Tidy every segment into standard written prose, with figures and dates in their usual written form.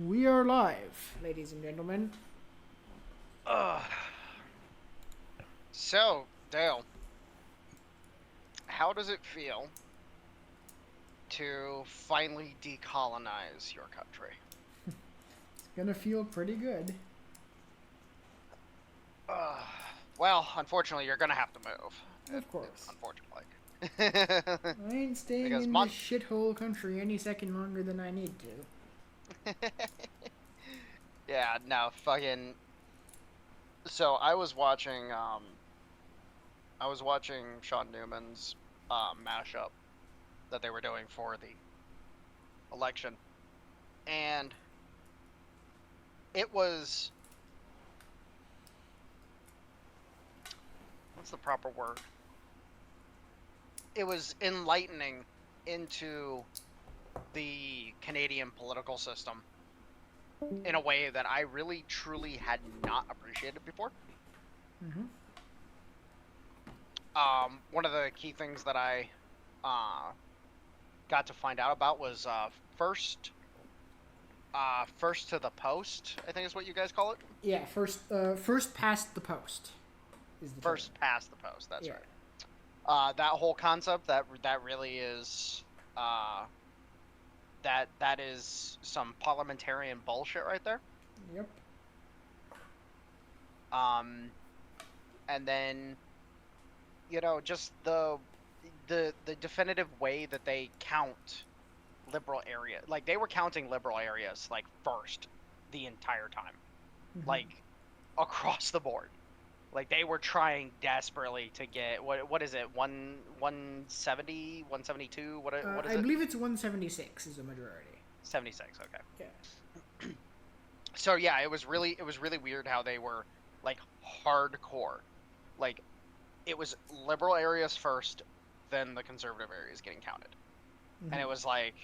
We are live, ladies and gentlemen. Ugh. So, Dale, how does it feel to finally decolonize your country? It's gonna feel pretty good. Ugh. Well, unfortunately, you're gonna have to move. Of course. Unfortunately. I ain't staying Because in this shithole country any second longer than I need to. yeah, no, fucking. So I was watching Sean Newman's mashup that they were doing for the election, and it was what's the proper word? It was enlightening into the Canadian political system in a way that I really truly had not appreciated before. Mm-hmm. One of the key things that I uh, got to find out about was first to the post, I think is what you guys call it. Yeah, first past the post is the term. First past the post, that's Yeah. right. That whole concept that really is uh, that is some parliamentarian bullshit right there. Yep. Um, and then just the definitive way that they count liberal area, like they were counting liberal areas like first the entire time, Mm-hmm. like across the board. Like they were trying desperately to get what is it, 170, 172, what is I it? believe it's 176 is the majority. 76, okay. Yeah. So yeah, it was really weird how they were like hardcore. Like it was liberal areas first, then the conservative areas getting counted. And Mm-hmm. it was like,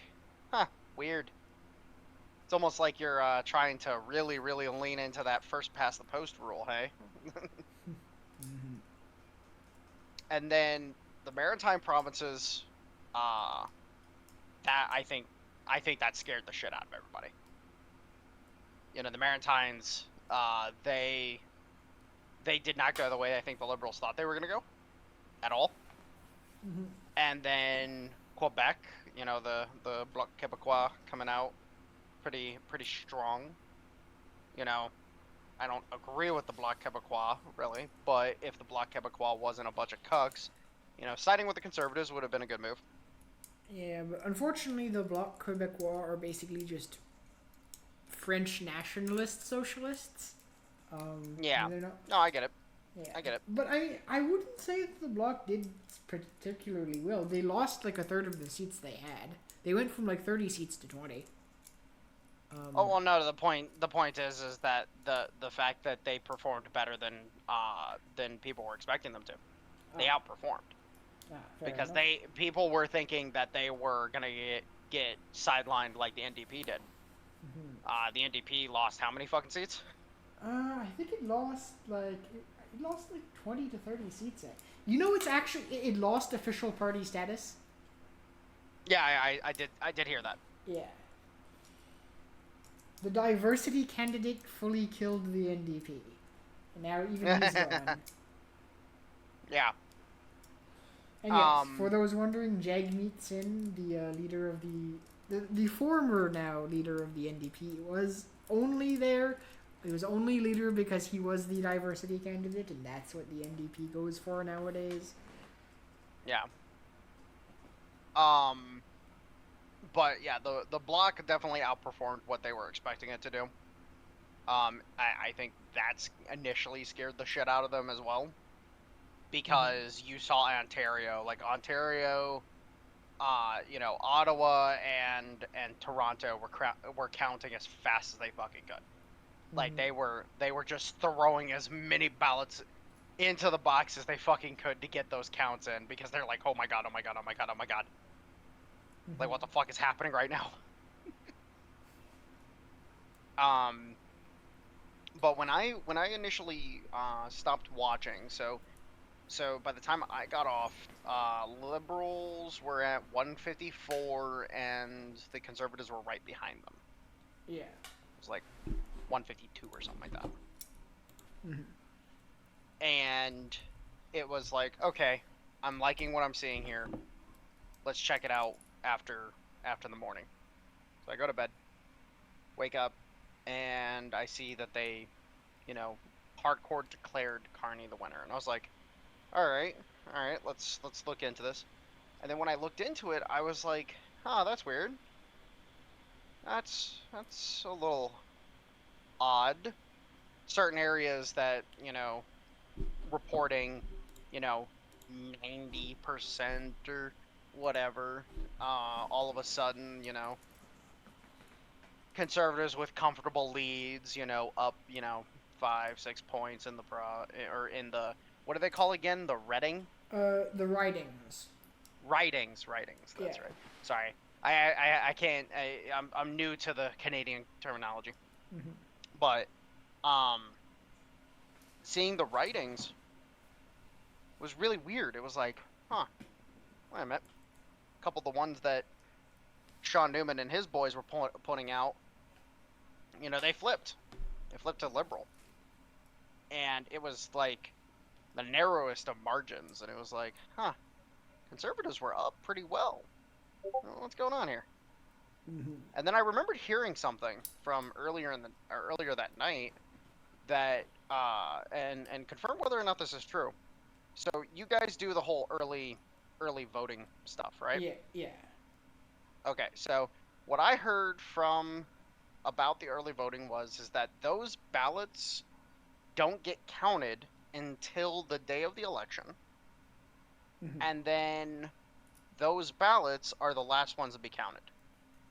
huh, weird. It's almost like you're trying to really, really lean into that first past the post rule, hey? Mm-hmm. And then the maritime provinces, uh, that I think that scared the shit out of everybody. The Maritimes, they did not go the way I think the Liberals thought they were going to go at all. Mm-hmm. And then Quebec, the Bloc Québécois coming out pretty strong. You know, I don't agree with the Bloc Québécois really, but if the Bloc Québécois wasn't a bunch of cucks, siding with the Conservatives would have been a good move. Yeah, but unfortunately, the Bloc Québécois are basically just French nationalist socialists. Yeah, They're not. no, I get it. Yeah, I get it. but I wouldn't say that the Bloc did particularly well. They lost like a third of the seats they had. They went from like 30 seats to 20. Oh well, no. The point is that the fact that they performed better than people were expecting them to. They Ah, outperformed fair because enough. people were thinking that they were gonna get sidelined like the NDP did. The NDP lost how many fucking seats? I think it lost like 20 to 30 seats. You know, it's actually it lost official party status. Yeah, I did hear that. Yeah, the diversity candidate fully killed the NDP, and now even he's gone. Yeah. And yes, for Um. those wondering, Jagmeet Singh, the leader of the former now leader of the NDP, was only there. He was only leader because he was the diversity candidate, and that's what the NDP goes for nowadays. Yeah. Um. But yeah, the block definitely outperformed what they were expecting it to do. I think that's initially scared the shit out of them as well Mm-hmm. because you saw Ontario, like Ontario, Ottawa and Toronto were counting as fast as they fucking could. Like Mm-hmm. they were just throwing as many ballots into the box as they fucking could to get those counts in because they're like, oh my god, oh my god, oh my god, oh my god, like what the fuck is happening right now? Um, but when I initially stopped watching, so by the time I got off, liberals were at 154 and the conservatives were right behind them. Yeah. was like 152 or something like that. Mhm. And it was like, okay, I'm liking what I'm seeing here. Let's check it out after the morning. So I go to bed, wake up, and I see that they, hardcore declared Carney the winner. And I was like, all right, let's look into this. And then when I looked into it, I was like, oh, that's weird. That's a little odd. Certain areas that, reporting, 90% or whatever, all of a sudden, conservatives with comfortable leads, up, 5, 6 points in the or in the, what do they call again? The Reading? The writings. Writings. Yeah. That's right. Sorry. I can't, I'm new to the Canadian terminology. Mm-hmm. But, seeing the writings was really weird. It was like, huh, wait a minute. A couple of the ones that Sean Newman and his boys were putting out, they flipped. They flipped to liberal. And it was like the narrowest of margins. And it was like, huh, conservatives were up pretty well. What's going on here? Mm-hmm. And then I remembered hearing something from earlier that night that and confirm whether or not this is true. So you guys do the whole early voting stuff, right? Yeah. Okay, so what I heard from about the early voting is that those ballots don't get counted until the day of the election. Mm-hmm. And then those ballots are the last ones to be counted.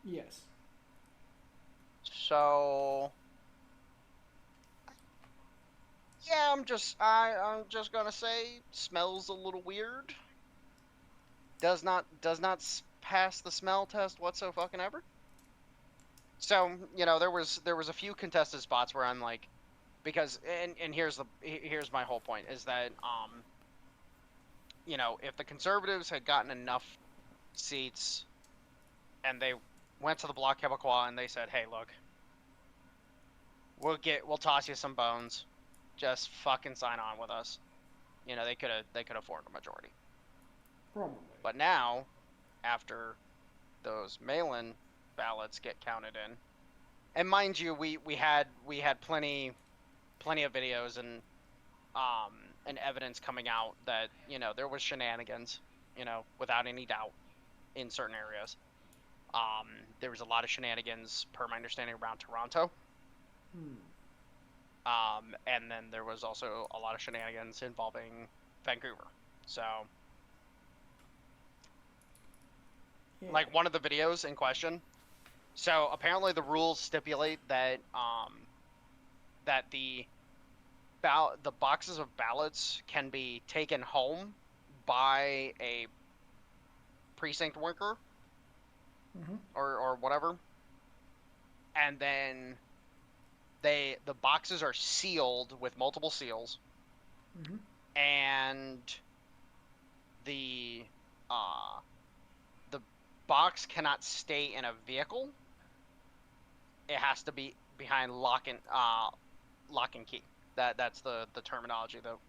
Yes. So yeah, I'm just gonna say smells a little weird. Does not pass the smell test whatsoever. So, there was a few contested spots where I'm like, because and here's my whole point is that if the conservatives had gotten enough seats and they went to the Bloc Québécois and they said, hey, look, we'll toss you some bones, just fucking sign on with us, they could have formed a majority. Probably. But now, after those mail-in ballots get counted in, and mind you, we had plenty of videos and evidence coming out that there was shenanigans, without any doubt, in certain areas. There was a lot of shenanigans, per my understanding, around Toronto. And then there was also a lot of shenanigans involving Vancouver. So, Yeah. like one of the videos in question. So apparently the rules stipulate that that the boxes of ballots can be taken home by a precinct worker, Mm-hmm. or whatever, and then the boxes are sealed with multiple seals, Mm-hmm. and the box cannot stay in a vehicle. It has to be behind lock and key. That's the terminology that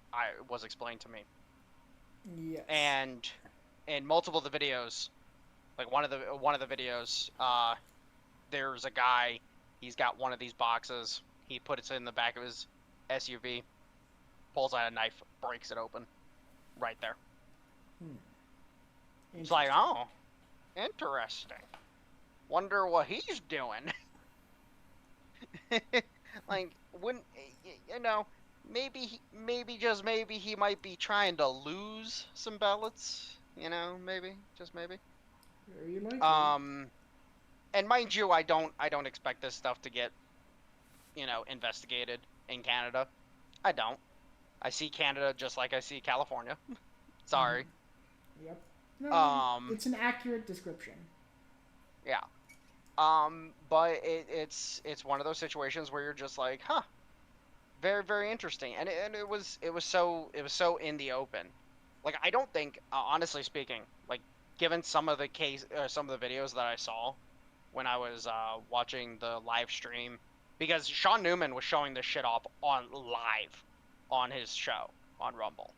was explained to me. Yes. And in multiple of the videos, like one of the videos, there's a guy. He's got one of these boxes. He puts it in the back of his SUV, pulls out a knife, breaks it open, right there. It's like, oh, interesting. Wonder what he's doing. Like, wouldn't maybe just maybe he might be trying to lose some ballots. Maybe, just maybe. Very likely. And mind you, I don't expect this stuff to get, investigated in Canada. I don't. I see Canada just like I see California. Sorry. Mm-hmm. Yep. No, it's an accurate description. Yeah. But it's one of those situations where you're just like, huh, very, very interesting, and it was so in the open. Like, I don't think, honestly speaking, like, given some of the videos that I saw when I was watching the live stream because Sean Newman was showing this shit off on live on his show on Rumble.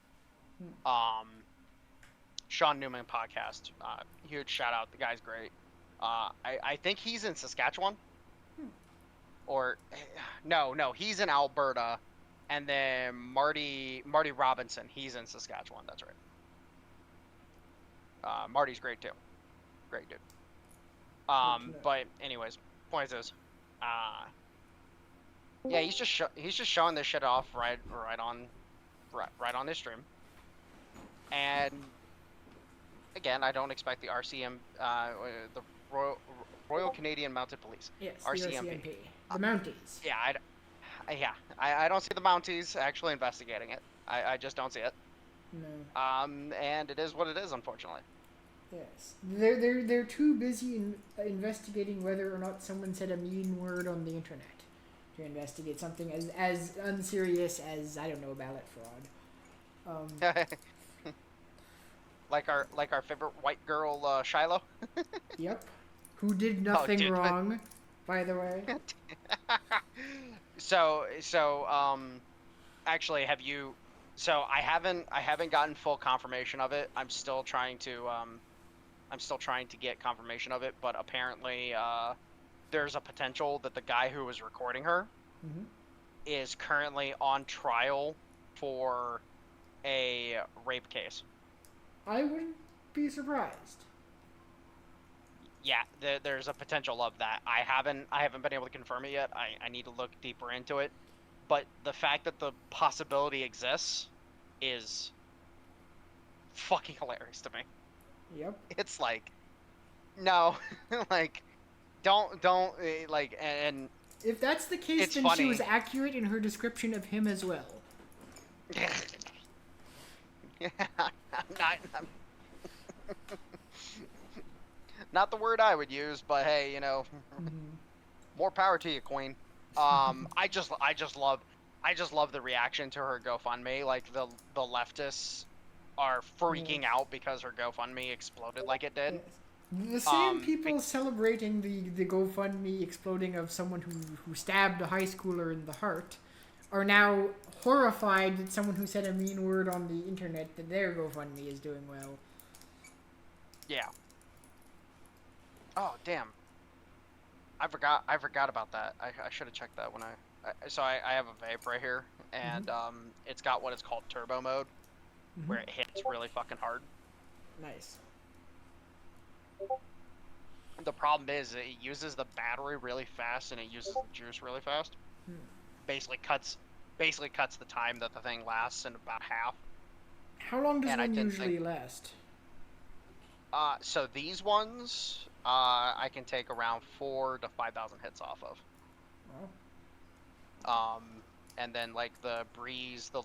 Sean Newman podcast. Huge shout out. The guy's great. I think he's in Saskatchewan. Or no, he's in Alberta, and then Marty Robinson, he's in Saskatchewan. That's right. Marty's great too. Great dude. But anyways, point is, yeah, he's just showing this shit off right on this stream. And again, I don't expect the RCM, the Royal Canadian Mounted Police. Yes, RCMP. The Mounties. Yeah, I don't see the Mounties actually investigating it. I just don't see it. No. And it is what it is, unfortunately. Yes, they're too busy investigating whether or not someone said a mean word on the internet to investigate something as unserious as, I don't know, ballot fraud. Like our favorite white girl, Shiloh. Yep. Who did nothing wrong, by the way. So actually, have you? So I haven't gotten full confirmation of it. I'm still trying to get confirmation of it, but apparently, there's a potential that the guy who was recording her is currently on trial for a rape case. I wouldn't be surprised. Yeah, there's a potential of that. I haven't been able to confirm it yet. I need to look deeper into it. But the fact that the possibility exists is fucking hilarious to me. Yep. It's like, no, like, don't like, and if that's the case, then funny. She was accurate in her description of him as well. Yeah, not the word I would use, but hey, you know, more power to you, Queen. I just love the reaction to her GoFundMe. Like the leftists are freaking out because her GoFundMe exploded like it did. The same people celebrating the GoFundMe exploding of someone who stabbed a high schooler in the heart are now horrified that someone who said a mean word on the internet, that their GoFundMe is doing well. Yeah. Oh, damn. I forgot about that. I should have checked that when I have a vape right here, and it's got what is called turbo mode, where it hits really fucking hard. Nice. The problem is it uses the battery really fast, and it uses the juice really fast. Basically cuts the time that the thing lasts in about half. How long does one usually last? So these ones, I can take around 4,000 to 5,000 hits off of. Wow. And then like the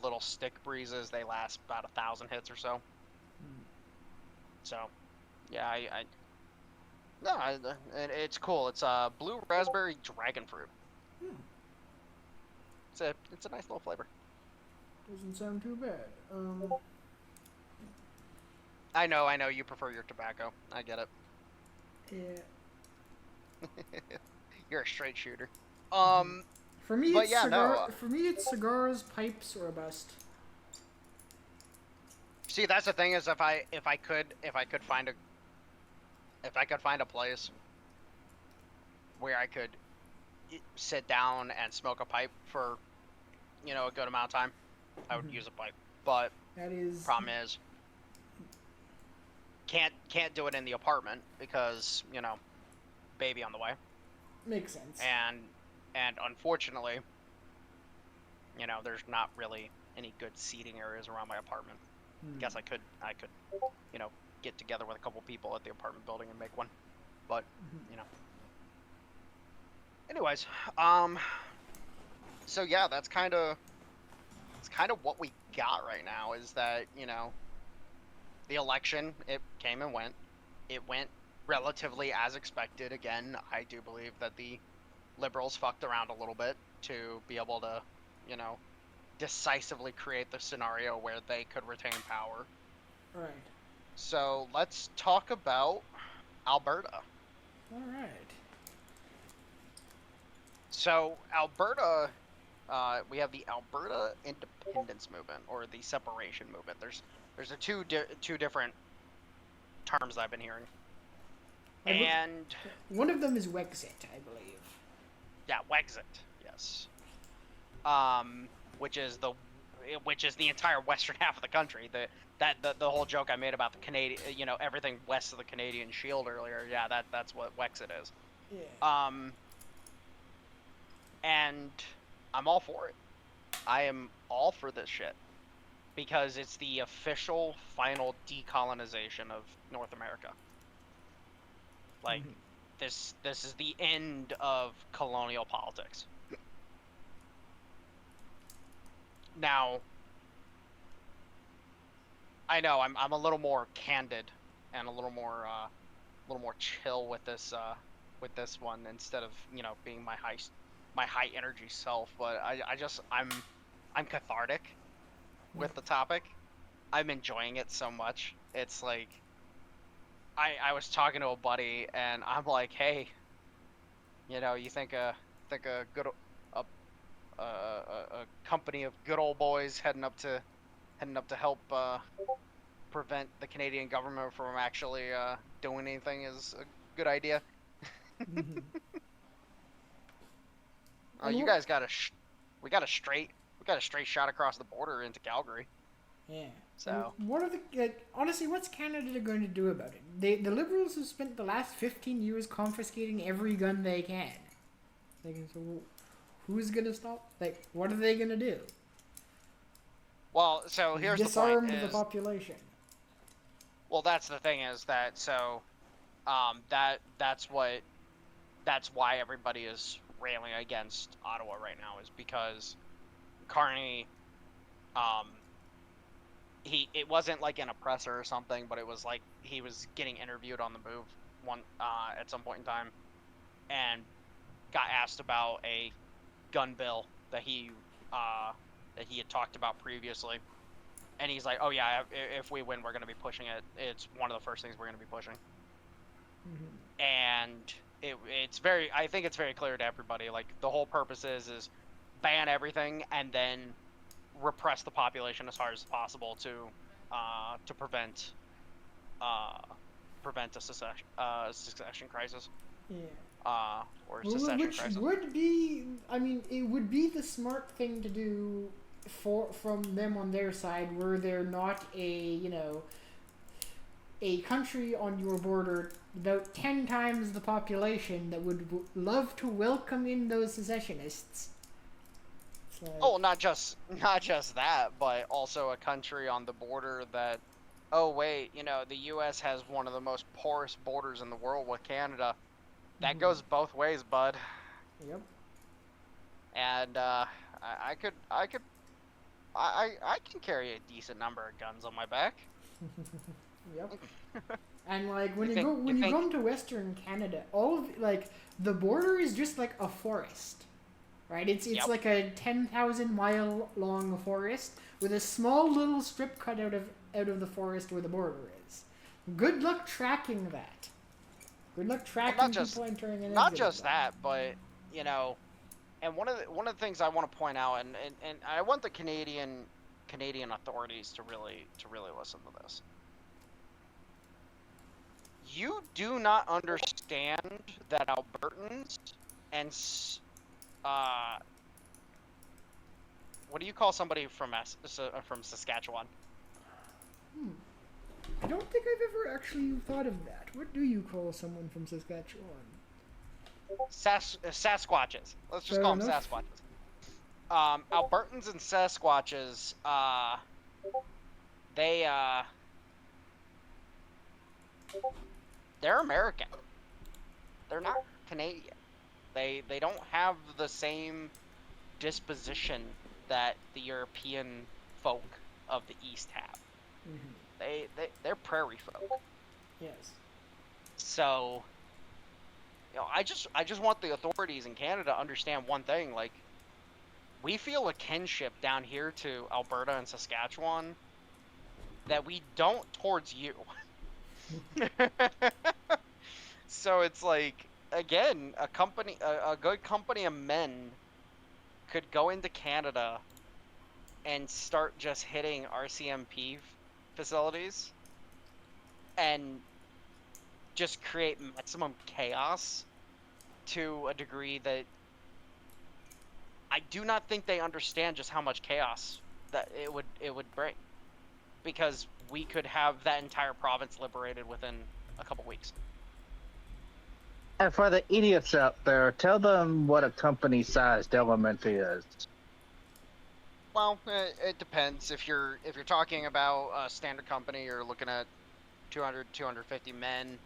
little stick breezes, they last about 1,000 hits or so. So, yeah, it's cool. It's blue raspberry dragon fruit. It's a nice little flavor. Doesn't sound too bad. I know you prefer your tobacco. I get it. Yeah. You're a straight shooter. For me, it's cigars, pipes, or a bust. See, that's the thing is if I could find a place where I could sit down and smoke a pipe for, you know, a good amount of time, I would use a pipe. But problem is can't do it in the apartment because, you know, baby on the way. Makes sense. And unfortunately, you know, there's not really any good seating areas around my apartment. Guess I could, you know, get together with a couple people at the apartment building and make one. But, you know. Anyways, so yeah, that's kind of what we got right now is that, you know, the election, it came and went. It went relatively as expected. Again, I do believe that the Liberals fucked around a little bit to be able to, you know, decisively create the scenario where they could retain power. Right. So let's talk about Alberta. All right. So Alberta, we have the Alberta independence movement or the separation movement. There's two different terms I've been hearing, and One of them is Wexit, I believe. yeah, Wexit, yes. Which is the entire western half of the country. The whole joke I made about the Canadian, everything west of the Canadian Shield earlier. Yeah, that's what Wexit is. Yeah. And I'm all for it. I am all for this shit because it's the official final decolonization of North America. Like this is the end of colonial politics. Now, I know I'm a little more candid and a little more chill with this one instead of being my high energy self. But I'm cathartic with the topic. I'm enjoying it so much. It's like I was talking to a buddy and I'm like, hey, you think a good a company of good old boys heading up to help prevent the Canadian government from actually doing anything is a good idea. You guys we got a straight shot across the border into Calgary. Yeah. So what are honestly, what's Canada going to do about it? The Liberals have spent the last 15 years confiscating every gun they can. So who's gonna stop? What are they gonna do? Well, so here's disarm the point. The population. Well, that's the thing is that that's why everybody is railing against Ottawa right now is because Carney, it wasn't like an oppressor or something, but it was like he was getting interviewed on the move at some point in time, and got asked about a gun bill that he had talked about previously, and he's like, "Oh yeah, if we win, we're going to be pushing it. It's one of the first things we're going to be pushing." And I think it's very clear to everybody. Like the whole purpose is ban everything and then repress the population as hard as possible to prevent a succession crisis. Yeah. Or secession which crisis. Would be, it would be the smart thing to do from them on their side, were there not a country on your border about 10 times the population that would love to welcome in those secessionists. Oh, not just that, but also a country on the border that, oh wait, the U.S. has one of the most porous borders in the world with Canada. That goes both ways, bud. Yep. And I can carry a decent number of guns on my back. Yep. And when you come to Western Canada, all of the border is just like a forest, right? It's like a 10,000 mile long forest with a small little strip cut out of the forest where the border is. Good luck tracking that. Good luck tracking people entering and not just that, but and one of the things I want to point out, and I want the Canadian authorities to really listen to this. You do not understand that Albertans and what do you call somebody from Saskatchewan? I don't think I've ever actually thought of that. What do you call someone from Saskatchewan? Sasquatches. Let's just call them Sasquatches. Albertans and Sasquatches, they're American. They're not Canadian. They don't have the same disposition that the European folk of the East have. They're prairie folk. Yes. So, I just want the authorities in Canada to understand one thing. Like, we feel a kinship down here to Alberta and Saskatchewan that we don't towards you. So it's like, again, a good company of men could go into Canada and start just hitting RCMP facilities and just create maximum chaos to a degree that I do not think they understand just how much chaos that it would bring, because we could have that entire province liberated within a couple weeks. And for the idiots out there, tell them what a company-sized element is. Well, it depends. If you're talking about a standard company, you're looking at 200, 250 men.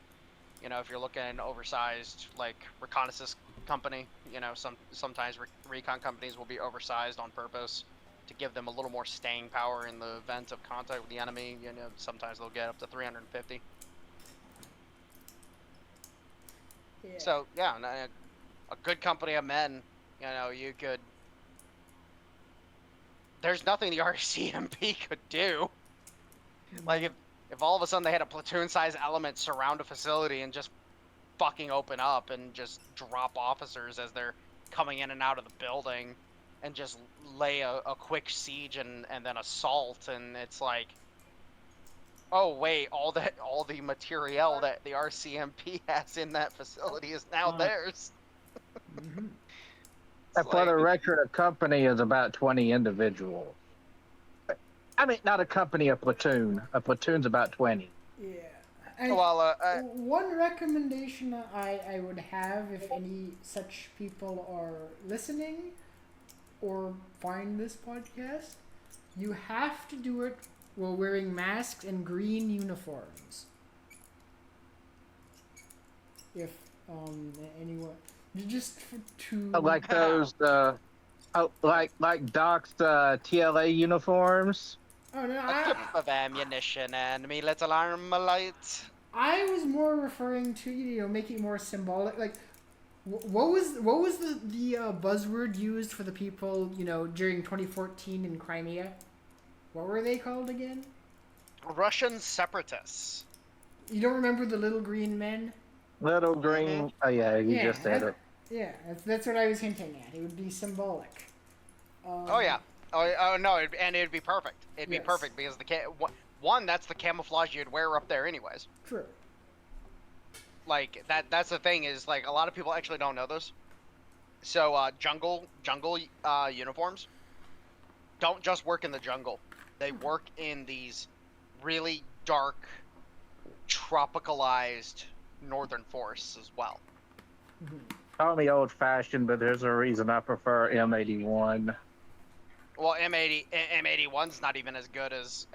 You know, if you're looking at an oversized like reconnaissance company, you know, sometimes recon companies will be oversized on purpose to give them a little more staying power in the event of contact with the enemy. You know, sometimes they'll get up to 350. Yeah. So yeah, a good company of men, you know, you could. There's nothing the RCMP could do. Like if all of a sudden they had a platoon-sized element surround a facility and just fucking open up and just drop officers as they're coming in and out of the building, and just lay a quick siege and then assault, and it's like, oh wait, all the materiel that the RCMP has in that facility is now theirs. Mm-hmm. And for the record, a company is about 20 individuals. I mean, not a company, a platoon. A platoon's about 20. Yeah. And Well, one recommendation I would have, if any such people are listening or find this podcast, you have to do it while wearing masks and green uniforms. If anyone, just to Like those, like Doc's TLA uniforms. Oh no, a clip of ammunition and me little Armalite. I was more referring to, you know, making it more symbolic. Like, what was the buzzword used for the people, you know, during 2014 in Crimea? What were they called again? Russian separatists. You don't remember the little green men? Little green. Oh yeah, you just said it. Yeah, that's what I was hinting at. It would be symbolic. Oh yeah. Oh no, it'd be perfect. It'd be Yes. perfect because one, that's the camouflage you'd wear up there anyways. True. Like that's the thing, is like a lot of people actually don't know this. So jungle uniforms don't just work in the jungle. They work in these really dark, tropicalized northern forests as well. Mm-hmm. Call me old-fashioned, but there's a reason I prefer M81. Well, M81's not even as good as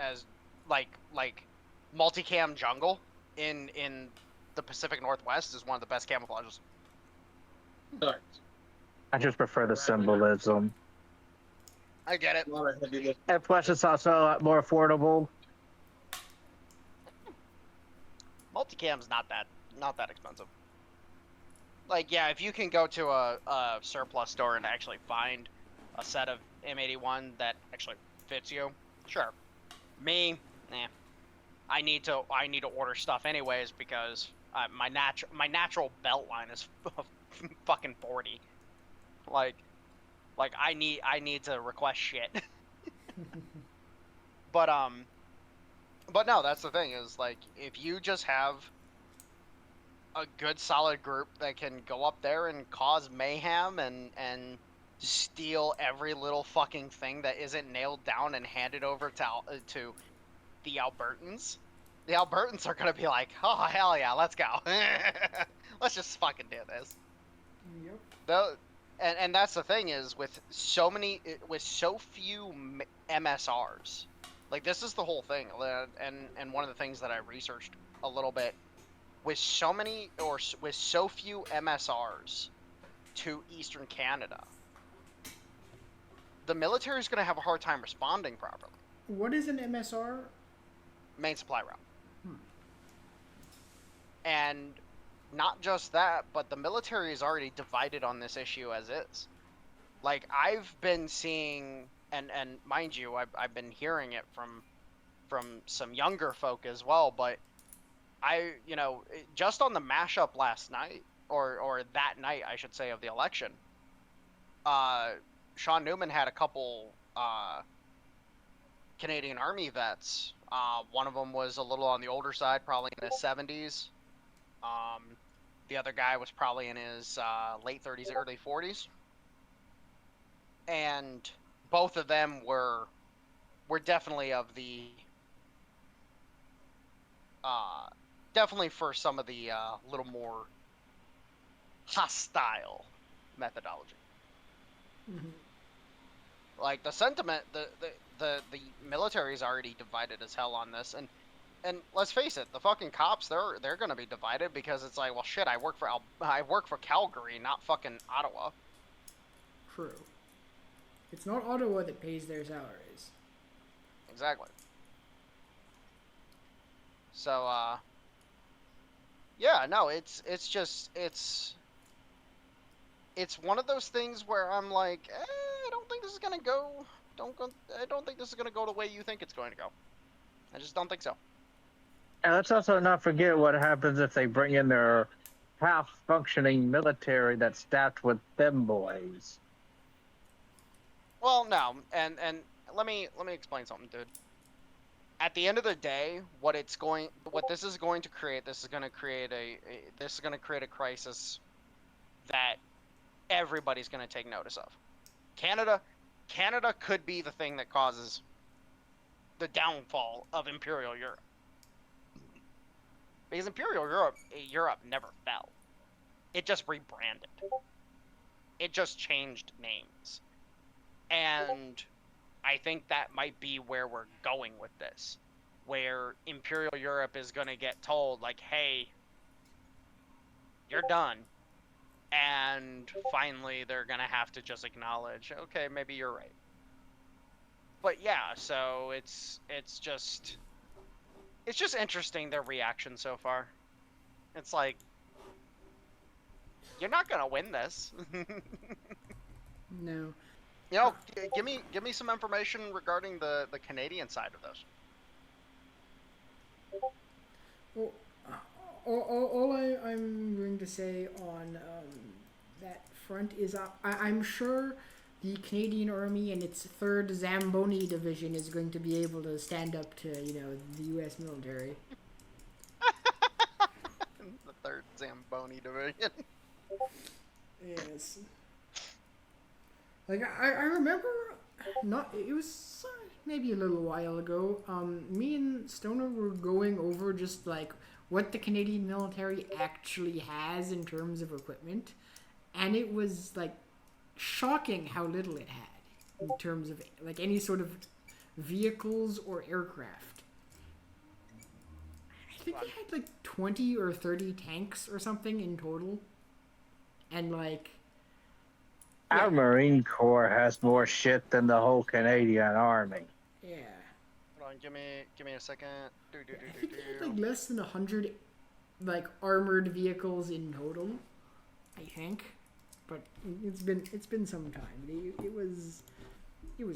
like multicam jungle in the Pacific Northwest is one of the best camouflages. I just prefer the symbolism. I get it. And plus, it's also a lot more affordable. Multicam's not that expensive. Like, yeah, if you can go to a surplus store and actually find a set of M81 that actually fits you, sure. Me, I need to order stuff anyways because my natural belt line is fucking 40. Like I need to request shit. But no, that's the thing, is like, if you just have a good solid group that can go up there and cause mayhem and steal every little fucking thing that isn't nailed down and hand it over to the Albertans. The Albertans are gonna be like, oh hell yeah, let's go. Let's just fucking do this. Yep. And that's the thing, is with so few MSRs, like, this is the whole thing, and one of the things that I researched a little bit, with so few MSRs to Eastern Canada, the military is going to have a hard time responding properly. What is an MSR? Main supply route. And not just that, but the military is already divided on this issue as is. Like, I've been seeing, and mind you, I've been hearing it from some younger folk as well, but just on the mashup last night, or that night, I should say, of the election, Sean Newman had a couple Canadian Army vets. One of them was a little on the older side, probably in his 70s. The other guy was probably in his late 30s, early 40s, and both of them were definitely of the definitely for some of the little more hostile methodology. Mm-hmm. Like the sentiment, the military is already divided as hell on this, and let's face it, the fucking cops, they're gonna be divided because it's like, well, shit, I work for Calgary, not fucking Ottawa. True. It's not Ottawa that pays their salaries. Exactly. So, yeah, no, it's one of those things where I'm like, I don't think this is gonna go. I don't think this is gonna go the way you think it's going to go. I just don't think so. And let's also not forget what happens if they bring in their half-functioning military that's staffed with them boys. Well, no, and let me explain something, dude. At the end of the day, what this is going to create a crisis that everybody's going to take notice of. Canada could be the thing that causes the downfall of Imperial Europe. Because Imperial Europe never fell. It just rebranded. It just changed names. And I think that might be where we're going with this. Where Imperial Europe is going to get told, like, hey, you're done. And finally they're going to have to just acknowledge, okay, maybe you're right. But yeah, so it's just interesting, their reaction so far. It's like, you're not gonna win this. No. You know, give me some information regarding the Canadian side of this. Well, all I'm going to say on that front is I'm sure the Canadian Army and its 3rd Zamboni Division is going to be able to stand up to, the U.S. military. The 3rd Zamboni Division. Yes. Like, I remember, it was maybe a little while ago, me and Stoner were going over just, like, what the Canadian military actually has in terms of equipment, and it was, like, shocking how little it had in terms of, like, any sort of vehicles or aircraft. I think they had, like, 20 or 30 tanks or something in total, and, like... Our Marine Corps has more shit than the whole Canadian Army. Yeah. Hold on, give me a second. I think they had like less than 100 like armored vehicles in total. I think, but it's been some time. It was. Let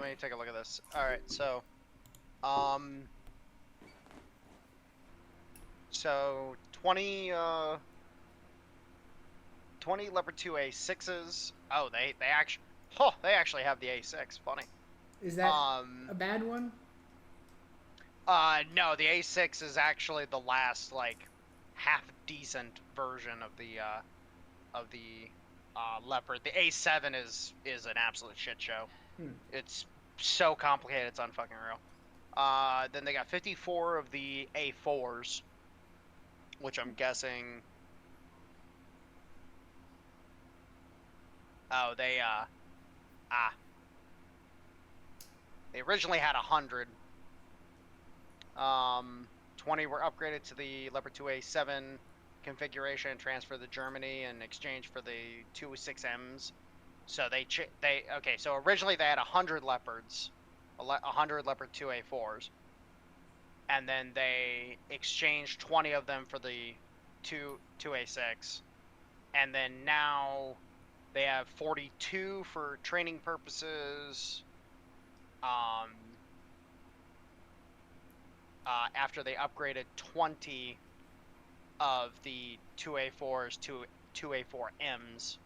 me take a look at this. All right, so, so 20 Leopard 2 A6s. Oh, they actually have the A6. Funny. Is that a bad one? No, the A6 is actually the last like half decent version of the Leopard. The A7 is an absolute shit show. It's so complicated, it's unfucking real. Then they got 54 of the A4s, which I'm guessing. Oh, they originally had 100. 20 were upgraded to the Leopard 2A7 configuration and transferred to Germany in exchange for the 2 6Ms. So so originally they had 100 Leopards, 100 Leopard 2A4s, and then they exchanged 20 of them for the 2A6, and then now they have 42 for training purposes. After they upgraded 20 of the 2A4s to 2A4Ms,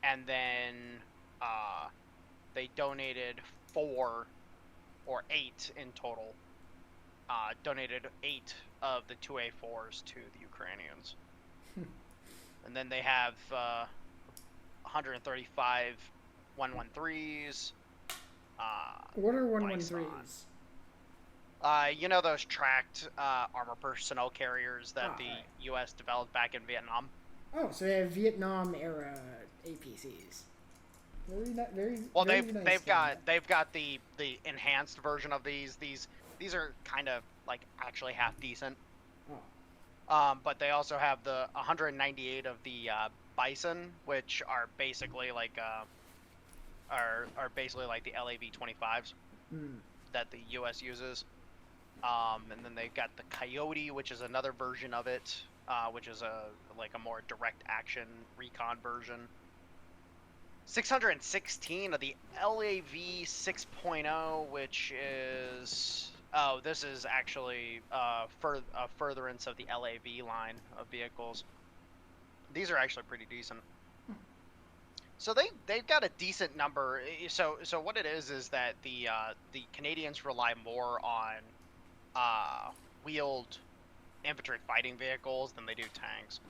and then they donated 4 or 8 in total. Donated 8 of the 2A4s to the Ukrainians. And then they have 135 113s. What are 113s? You know those tracked armor personnel carriers that the right. U.S. developed back in Vietnam? Oh, so they have Vietnam era APCs. Very Well, very nice they've got the enhanced version of these. These are kind of like actually half decent. Oh. But they also have the 198 of the Bison, which are basically like are basically like the LAV-25s that the U.S. uses. And then they've got the Coyote, which is another version of it, which is a more direct action recon version. 616 of the LAV 6.0, which is this is actually a furtherance of the LAV line of vehicles. These are actually pretty decent. So they've got a decent number. So what it is that the Canadians rely more on wheeled infantry fighting vehicles than they do tanks.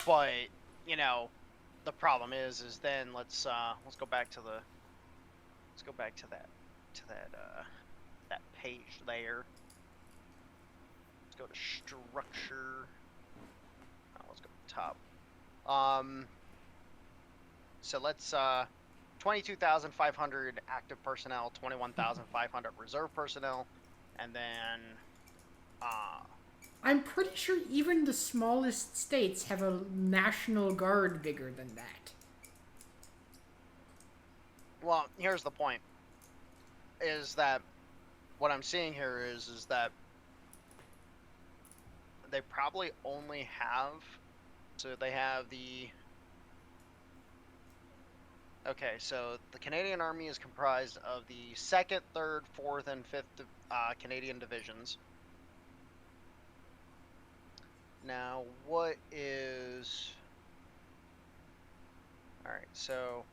But you know, the problem is then let's go back to that page there. Let's go to structure. Let's go to the top. So let's 22,500 active personnel, 21,500 reserve personnel, and then I'm pretty sure even the smallest states have a National Guard bigger than that. Well, here's the point. Is that what I'm seeing here is that they probably only have, so they have the, okay, so the Canadian Army is comprised of the 2nd, 3rd, 4th, and 5th Canadian divisions. Now, what is... Alright, so...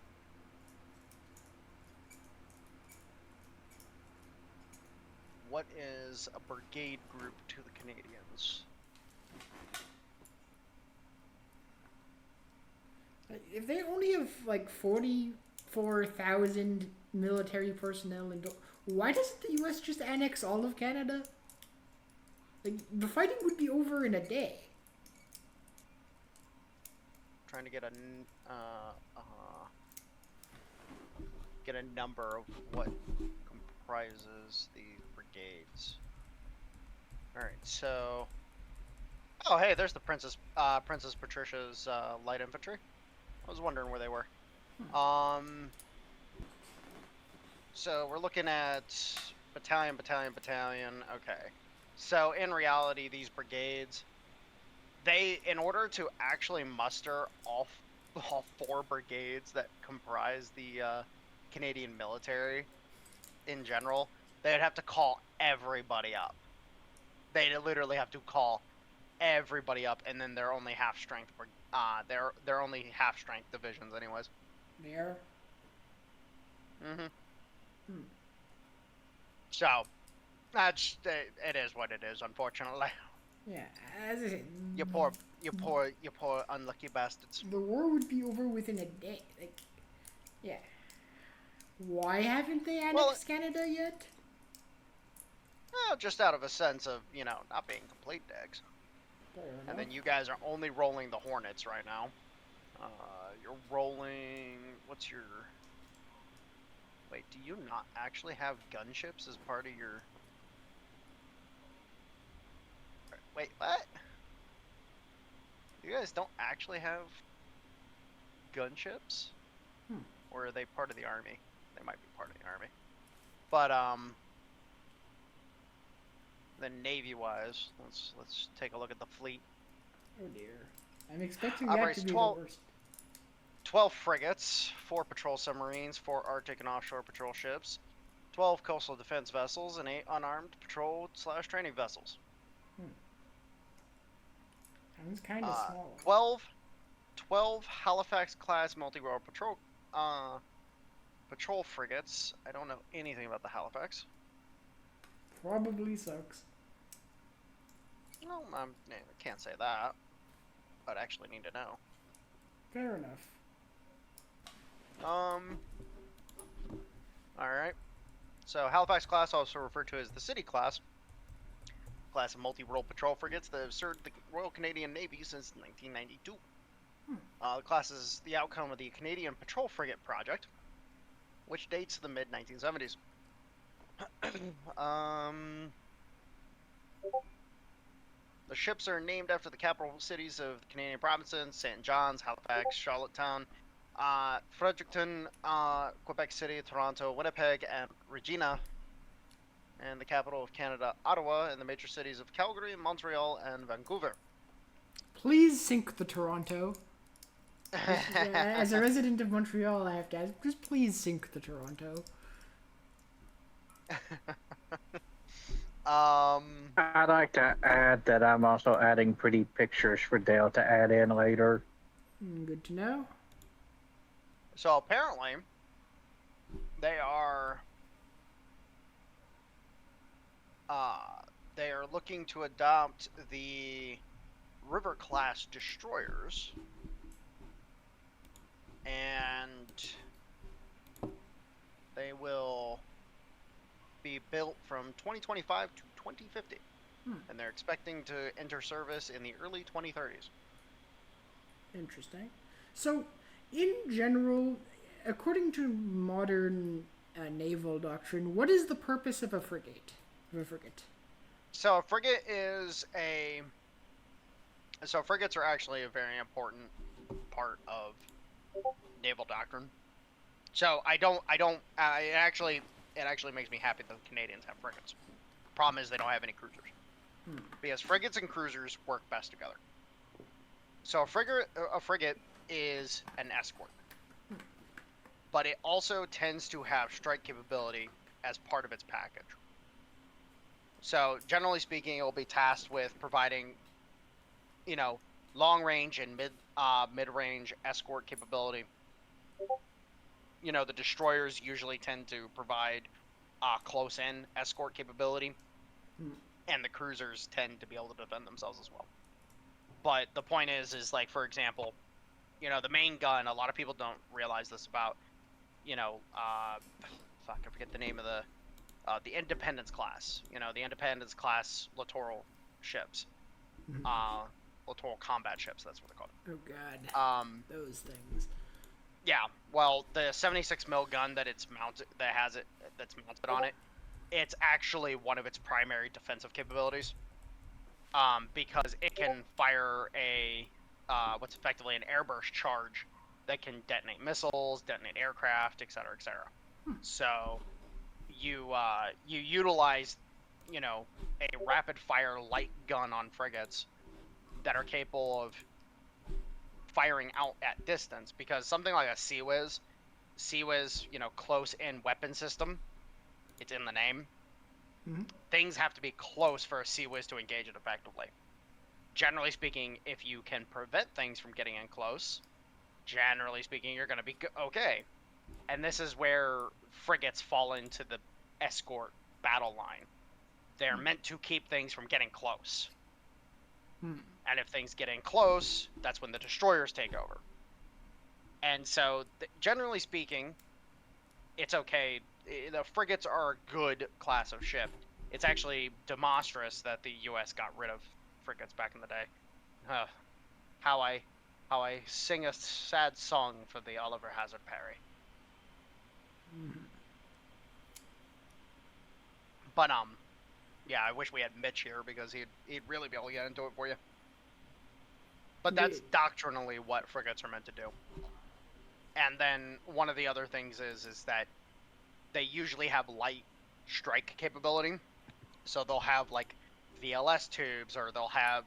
What is a brigade group to the Canadians? If they only have like 44,000 military personnel, why doesn't the U.S. just annex all of Canada? Like, the fighting would be over in a day. Trying to get a number of what comprises the brigades. All right, so oh hey, there's the Princess Patricia's light infantry. I was wondering where they were. So we're looking at battalion. Okay. So in reality, these brigades, in order to actually muster all 4 brigades that comprise the Canadian military in general, they'd have to call everybody up. They'd literally have to call everybody up, and then they're only half strength. They're only half strength divisions, anyways. There. So that's it is what it is, unfortunately. Yeah, as I said, You poor unlucky bastards. the war would be over within a day. Like, yeah. Why haven't they annexed Canada yet? Well, just out of a sense of, not being complete dicks. And then you guys are only rolling the Hornets right now. You're rolling... What's your... Wait, do you not actually have gunships as part of your... Wait, what? You guys don't actually have gunships? Or are they part of the army? They might be part of the army. But, then Navy-wise, let's take a look at the fleet. Oh dear. I'm expecting that to be the worst. 12 frigates, 4 patrol submarines, 4 Arctic and offshore patrol ships, 12 coastal defense vessels, and 8 unarmed patrol/training vessels. Sounds kind of small. 12 Halifax-class multi-role patrol frigates. I don't know anything about the Halifax. Probably sucks. No, I can't say that. I'd actually need to know. Fair enough. Alright. So, Halifax class, also referred to as the City class of multi-role patrol frigates that have served the Royal Canadian Navy since 1992. The class is the outcome of the Canadian Patrol Frigate Project, which dates to the mid-1970s. The ships are named after the capital cities of the Canadian provinces: St. John's, Halifax, Charlottetown, Fredericton, Quebec City, Toronto, Winnipeg, and Regina, and the capital of Canada, Ottawa, and the major cities of Calgary, Montreal, and Vancouver. Please sink the Toronto. As a resident of Montreal, I have to ask, just please sink the Toronto. I'd like to add that I'm also adding pretty pictures for Dale to add in later. Good to know. So apparently, they are looking to adopt the River class destroyers, and they will be built from 2025 to 2050, and they're expecting to enter service in the early 2030s. Interesting. So, in general, according to modern naval doctrine, what is the purpose of a frigate? So a frigate is So frigates are actually a very important part of naval doctrine. So it actually makes me happy that the Canadians have frigates. Problem is they don't have any cruisers. Because frigates and cruisers work best together. So a frigate is an escort. But it also tends to have strike capability as part of its package. So generally speaking, it will be tasked with providing, long range and mid-range escort capability. The destroyers usually tend to provide close-in escort capability, and the cruisers tend to be able to defend themselves as well. But the point is like, for example, the main gun, a lot of people don't realize this about, I forget the name of the Independence class. The Independence class littoral ships. Littoral combat ships, that's what they're called. Oh god. Those things. Yeah, well, the 76 mil gun that's mounted on it, it's actually one of its primary defensive capabilities. Because it can fire what's effectively an airburst charge that can detonate missiles, detonate aircraft, etc., etc. So you utilize, a rapid fire light gun on frigates that are capable of firing out at distance, because something like a CWIS, close in weapon system, it's in the name. Things have to be close for a CWIS to engage it effectively. Generally speaking, if you can prevent things from getting in close, generally speaking, you're going to be okay. And this is where frigates fall into the escort battle line. They're meant to keep things from getting close. And if things get in close, that's when the destroyers take over. And so, generally speaking, it's okay. The frigates are a good class of ship. It's actually demonstrous that the U.S. got rid of frigates back in the day. How I sing a sad song for the Oliver Hazard Perry. But yeah, I wish we had Mitch here, because he'd really be able to get into it for you. But that's doctrinally what frigates are meant to do. And then one of the other things is that they usually have light strike capability. So they'll have like VLS tubes, or they'll have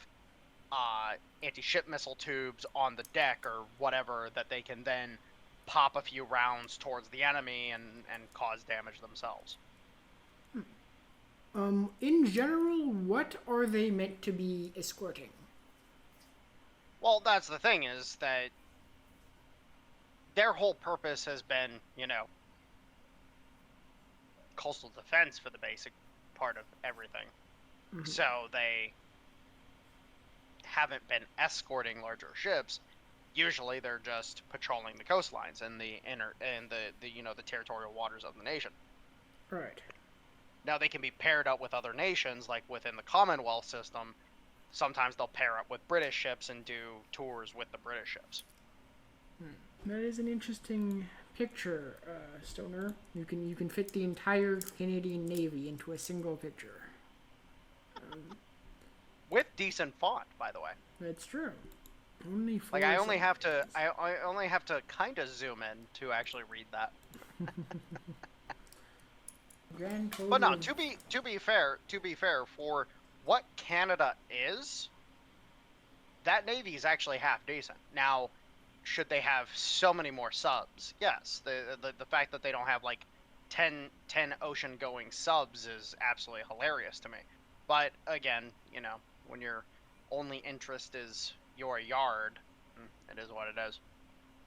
anti-ship missile tubes on the deck or whatever, that they can then pop a few rounds towards the enemy and cause damage themselves. In general, what are they meant to be escorting? Well, that's the thing, is that their whole purpose has been, coastal defense for the basic part of everything. Mm-hmm. So they haven't been escorting larger ships. Usually they're just patrolling the coastlines and the territorial waters of the nation. Right. Now they can be paired up with other nations, like within the Commonwealth system. Sometimes they'll pair up with British ships and do tours with the British ships. That is an interesting picture, Stoner. You can fit the entire Canadian Navy into a single picture. With decent font, by the way. That's true. Only like I only have to kind of zoom in to actually read that. But no, to be fair, for what Canada is, that Navy is actually half decent. Now, should they have so many more subs? Yes. The fact that they don't have like 10 ocean-going subs is absolutely hilarious to me. But again, when your only interest is your yard, it is what it is.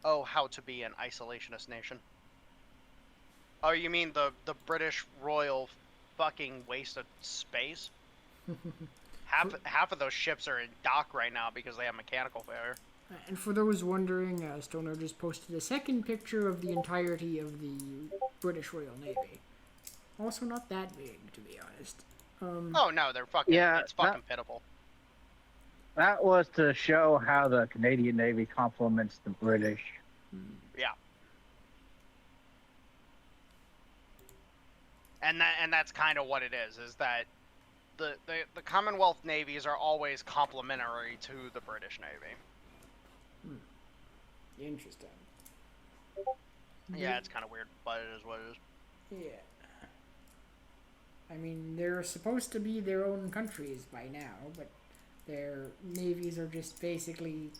Oh, how to be an isolationist nation. Oh, you mean the British Royal fucking waste of space? Half of those ships are in dock right now because they have mechanical failure. And for those wondering, Stoner just posted a second picture of the entirety of the British Royal Navy. Also not that big, to be honest. Oh no, they're fucking. Yeah, it's fucking pitiful. That was to show how the Canadian Navy complements the British. Yeah. And that's kind of what it is that the Commonwealth navies are always complementary to the British Navy. Interesting. Yeah, it's kind of weird, but it is what it is. Yeah. I mean, they're supposed to be their own countries by now, but their navies are just basically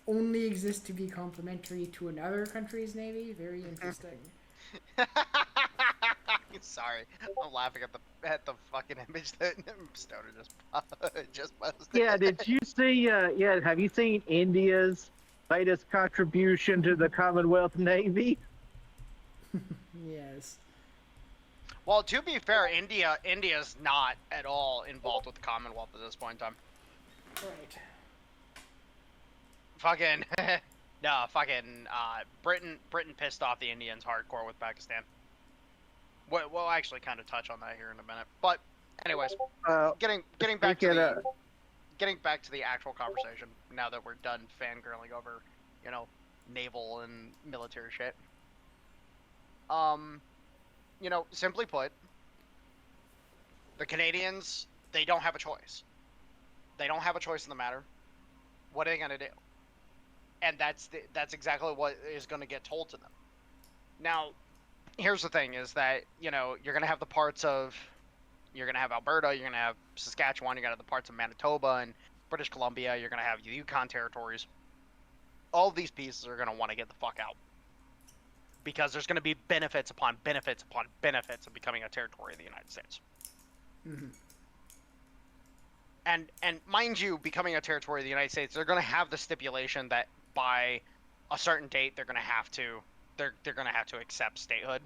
only exist to be complementary to another country's navy. Very interesting. Sorry, I'm laughing at the fucking image that Stoner just posted. Yeah, did you see? Have you seen India's latest contribution to the Commonwealth Navy? Yes. Well, to be fair, India's not at all involved with the Commonwealth at this point in time. Right. Fucking no, Britain pissed off the Indians hardcore with Pakistan. We'll actually kind of touch on that here in a minute. But anyways, getting back to getting back to the actual conversation now that we're done fangirling over, naval and military shit. Simply put, the Canadians, they don't have a choice. They don't have a choice in the matter. What are they gonna do? And that's exactly what is gonna get told to them. Now, here's the thing: is that you're gonna have the parts of, you're gonna have Alberta, you're gonna have Saskatchewan, you're gonna have the parts of Manitoba and British Columbia, you're gonna have the Yukon territories. All of these pieces are gonna want to get the fuck out. Because there's going to be benefits upon benefits upon benefits of becoming a territory of the United States. Mm-hmm. And mind you, becoming a territory of the United States, they're going to have the stipulation that by a certain date they're going to have to accept statehood.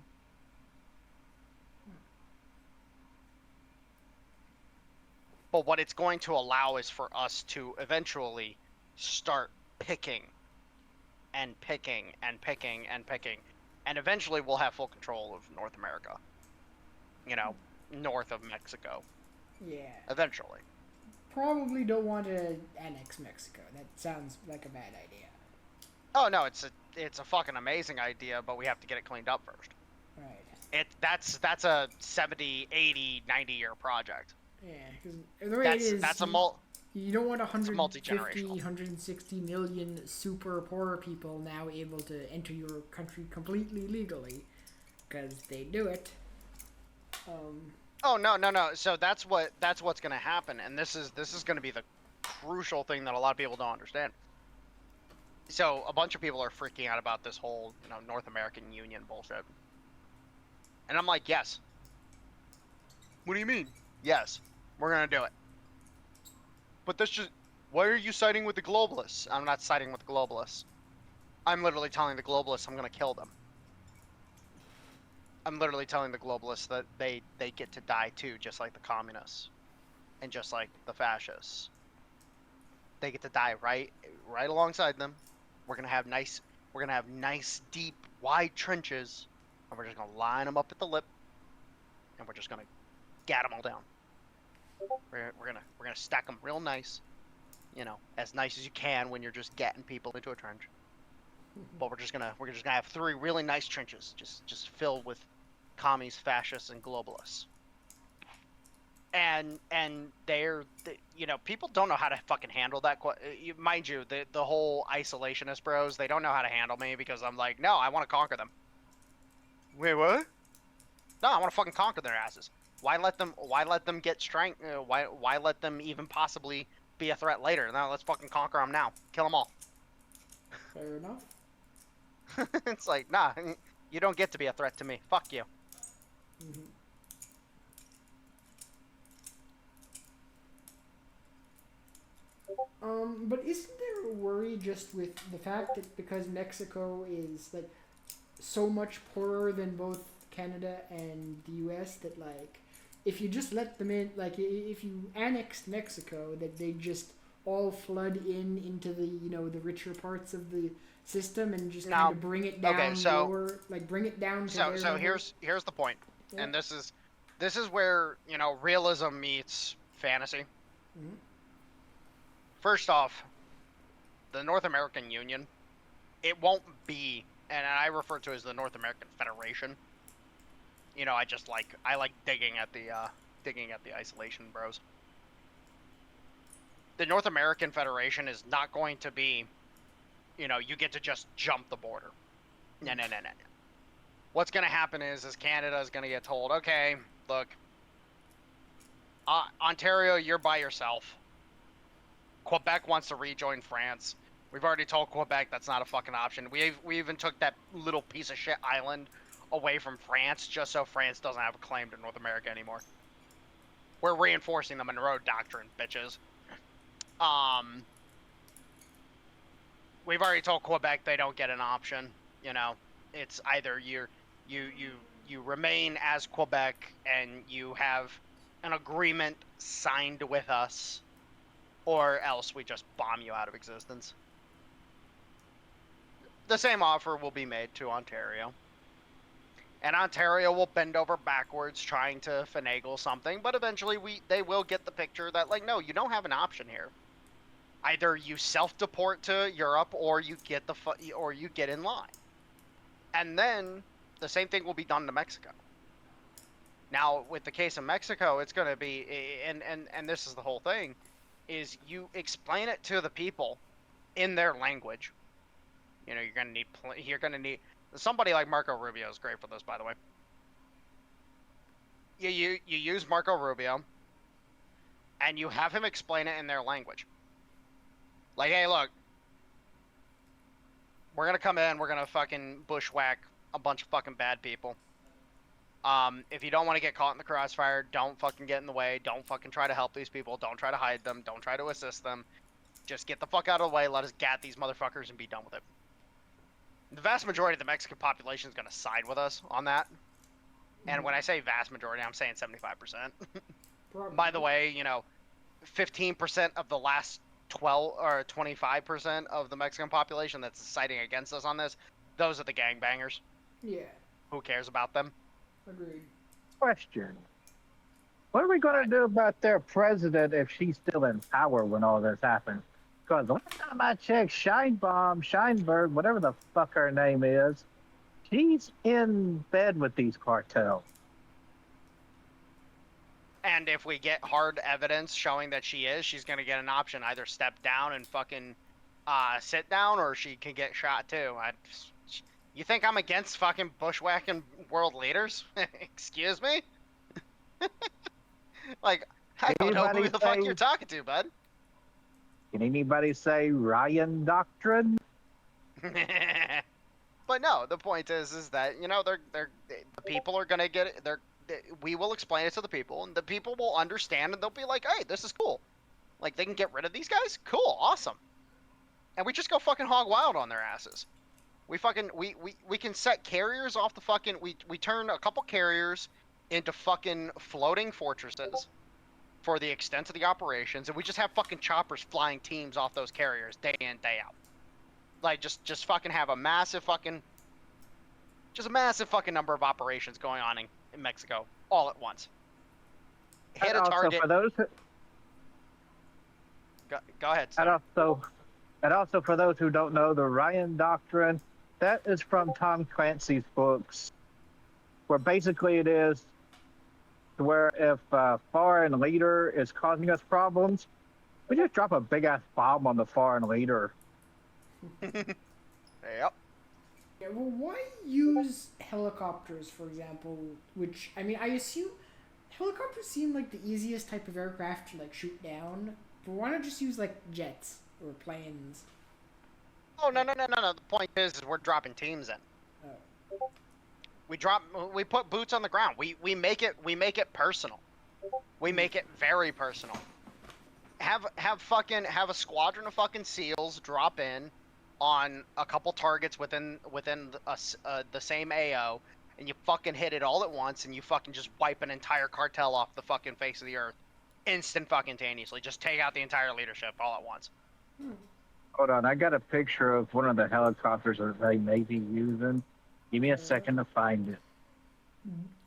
But what it's going to allow is for us to eventually start picking and picking and picking and picking. And eventually we'll have full control of North America. North of Mexico. Yeah. Eventually. Probably don't want to annex Mexico. That sounds like a bad idea. Oh no, it's a fucking amazing idea, but we have to get it cleaned up first. Right. That's a 70, 80, 90-year project. Yeah, because the way it is, you don't want 150, 160 million super poor people now able to enter your country completely legally, because they do it. Oh no. So that's what's going to happen, and this is going to be the crucial thing that a lot of people don't understand. So a bunch of people are freaking out about this whole North American Union bullshit, and I'm like, yes, What do you mean? Yes, we're gonna do it. But this just... Why are you siding with the globalists? I'm not siding with the globalists. I'm literally telling the globalists I'm gonna kill them. I'm literally telling the globalists that they get to die too, just like the communists. And just like the fascists. They get to die right alongside them. We're gonna have nice, deep, wide trenches, and we're just gonna line them up at the lip, and we're just gonna gat them all down. We're gonna stack them real nice, you know, as nice as you can when you're just getting people into a trench. But we're just gonna have 3 really nice trenches, just filled with commies, fascists, and globalists. And they're, you know, people don't know how to fucking handle that. Mind you, the whole isolationist bros, they don't know how to handle me because I'm like, no, I want to conquer them. Wait, what? No, I want to fucking conquer their asses. Why let them get strength? Why let them even possibly be a threat later? No, let's fucking conquer them now. Kill them all. Fair enough. It's like, nah, you don't get to be a threat to me. Fuck you. Mm-hmm. But isn't there a worry just with the fact that because Mexico is like so much poorer than both Canada and the U.S. that like if you just let them in, like if you annexed Mexico, that they just all flood into the, you know, the richer parts of the system and just kind of bring it down. Okay, so lower, like bring it down to so their so level. here's the point, Yeah. and this is where, you know, realism meets fantasy. Mm-hmm. First off, the North American Union, it won't be, and I refer to it as the North American Federation. You know, I like digging at the isolation bros. The North American Federation is not going to be, you know, you get to just jump the border. No. What's going to happen is Canada is going to get told, okay, look, Ontario, you're by yourself. Quebec wants to rejoin France. We've already told Quebec that's not a fucking option. We even took that little piece of shit island away from France just so France doesn't have a claim to North America anymore. We're reinforcing the Monroe Doctrine, bitches. We've already told Quebec they don't get an option. You know, it's either you remain as Quebec and you have an agreement signed with us, or else we just bomb you out of existence. The same offer will be made to Ontario. And Ontario will bend over backwards trying to finagle something, but eventually they will get the picture that, like, no, you don't have an option here. Either you self-deport to Europe or you get in line. And then the same thing will be done to Mexico. Now, with the case of Mexico, it's going to be, and this is the whole thing, is you explain it to the people in their language. You know, you're going to need somebody like Marco Rubio is great for this, by the way. You use Marco Rubio, and you have him explain it in their language. Like, hey, look, we're going to come in, we're going to fucking bushwhack a bunch of fucking bad people. If you don't want to get caught in the crossfire, don't fucking get in the way. Don't fucking try to help these people. Don't try to hide them. Don't try to assist them. Just get the fuck out of the way. Let us gat these motherfuckers and be done with it. The vast majority of the Mexican population is going to side with us on that. And when I say vast majority, I'm saying 75%. By the way, you know, 15% of the last 12 or 25% of the Mexican population that's siding against us on this, those are the gangbangers. Yeah. Who cares about them? Agreed. Question. What are we going to do about their president if she's still in power when all this happens? Because the last time I checked, Scheinberg, whatever the fuck her name is, she's in bed with these cartels. And if we get hard evidence showing that she's going to get an option. Either step down and fucking sit down, or she can get shot too. You think I'm against fucking bushwhacking world leaders? Excuse me? Like, I don't know who the fuck you're talking to, bud. Can anybody say Ryan Doctrine? But no, the point is that, you know, the people are gonna get it. we will explain it to the people, and the people will understand, and they'll be like, hey, this is cool. Like, they can get rid of these guys? Cool, awesome. And we just go fucking hog wild on their asses. We can set carriers off the fucking, we turn a couple carriers into fucking floating fortresses for the extent of the operations, and we just have fucking choppers flying teams off those carriers day in, day out. Like, just fucking have a massive fucking number of operations going on in Mexico all at once. Hit a target. For those go ahead. And also for those who don't know, the Ryan Doctrine, that is from Tom Clancy's books, where basically it is where if a foreign leader is causing us problems, we just drop a big ass bomb on the foreign leader. Yep. Yeah, well, why use helicopters, for example? Which, I mean, I assume helicopters seem like the easiest type of aircraft to like shoot down. But why not just use like jets or planes? Oh no. The point is we're dropping teams in. Oh. We put boots on the ground. We make it personal. We make it very personal. Have a squadron of fucking SEALs drop in on a couple targets within the same AO, and you fucking hit it all at once, and you fucking just wipe an entire cartel off the fucking face of the earth, instant fucking taneously. Just take out the entire leadership all at once. Hold on, I got a picture of one of the helicopters that they may be using. Give me a second to find it.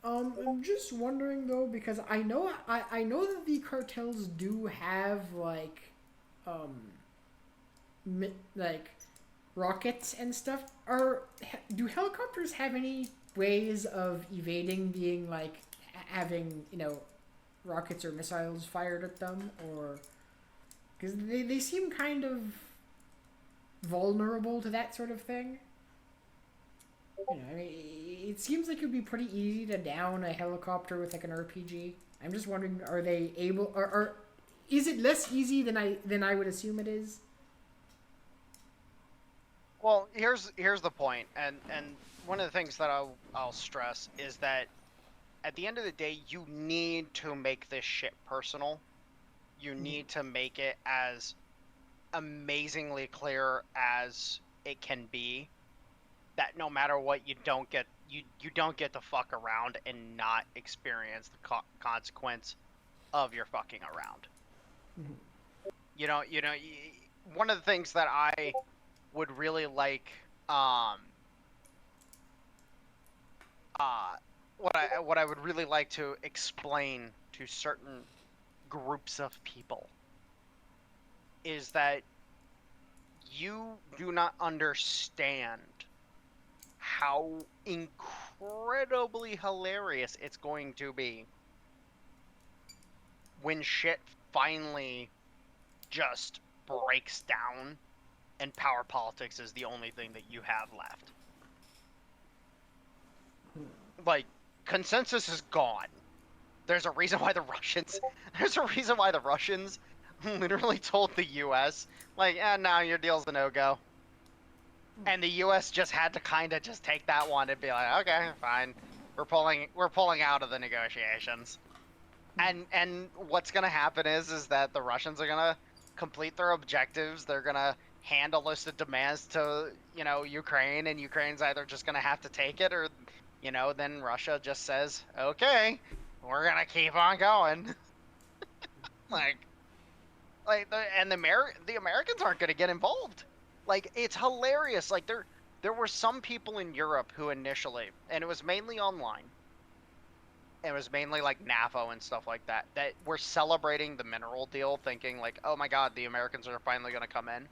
I'm just wondering though, because I know that the cartels do have like rockets and stuff. Do helicopters have any ways of evading being like having, you know, rockets or missiles fired at them, or because they seem kind of vulnerable to that sort of thing? You know, I mean, it seems like it would be pretty easy to down a helicopter with like an RPG. I'm just wondering, are they able, or is it less easy than I would assume it is? Well, here's the point, and one of the things that I'll stress is that at the end of the day, you need to make this shit personal. You need to make it as amazingly clear as it can be, that no matter what, you don't get to fuck around and not experience the consequence of your fucking around. Mm-hmm. One of the things that I would really like, what I would really like to explain to certain groups of people is that you do not understand how incredibly hilarious it's going to be when shit finally just breaks down and power politics is the only thing that you have left. Like, consensus is gone. There's a reason why the Russians literally told the US, like, no, your deal's a no-go. And the US just had to kind of just take that one and be like, okay, fine. We're pulling out of the negotiations. And what's going to happen is that the Russians are going to complete their objectives. They're going to hand a list of demands to, Ukraine, and Ukraine's either just going to have to take it or, then Russia just says, okay, we're going to keep on going. the Americans aren't going to get involved. Like, it's hilarious. Like, there were some people in Europe who initially, and it was mainly online, it was mainly like NAFO and stuff like that, that were celebrating the mineral deal, thinking like, oh my god, the Americans are finally going to come in.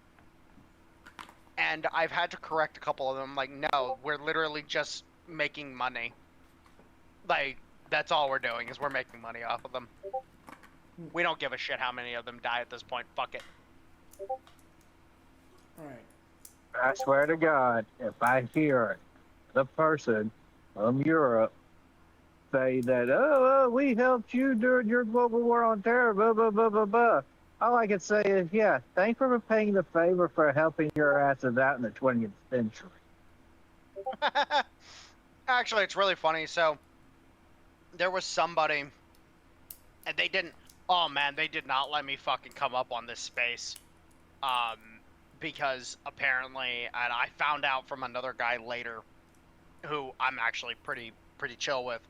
And I've had to correct a couple of them, like, no, we're literally just making money. Like, that's all we're doing, is we're making money off of them. We don't give a shit how many of them die at this point. Fuck it. Alright. I swear to God, if I hear the person from Europe say that, oh, we helped you during your global war on terror, blah, blah, blah, blah, blah. All I can say is, yeah, thanks for paying the favor for helping your asses out in the 20th century. Actually, it's really funny. So, there was somebody, and they didn't. Oh man, they did not let me fucking come up on this space. Because apparently, and I found out from another guy later, who I'm actually pretty chill with.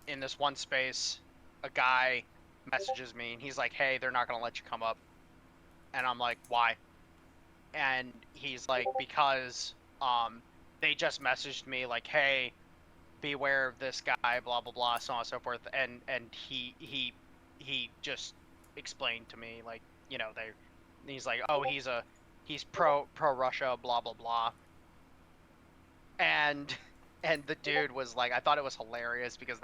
In this one space, a guy messages me and he's like, "Hey, they're not gonna let you come up," and I'm like, "Why?" And he's like, "Because they just messaged me like, hey, beware of this guy, blah blah blah, so on and so forth," and he just explained to me like, he's like, "Oh, he's pro Russia, blah blah blah," and the dude was like, I thought it was hilarious because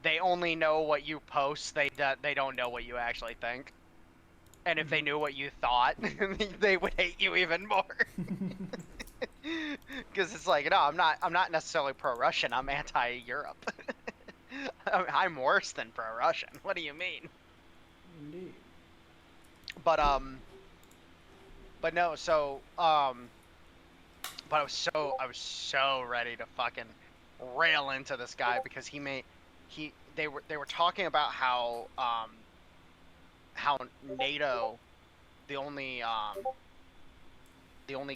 they only know what you post, they don't know what you actually think, and if they knew what you thought, they would hate you even more. Because it's like, no, I'm not necessarily pro-Russian. I'm anti-Europe. I'm worse than pro-Russian. What do you mean? Indeed. But no. So but I was so ready to fucking rail into this guy because they were talking about how NATO, the only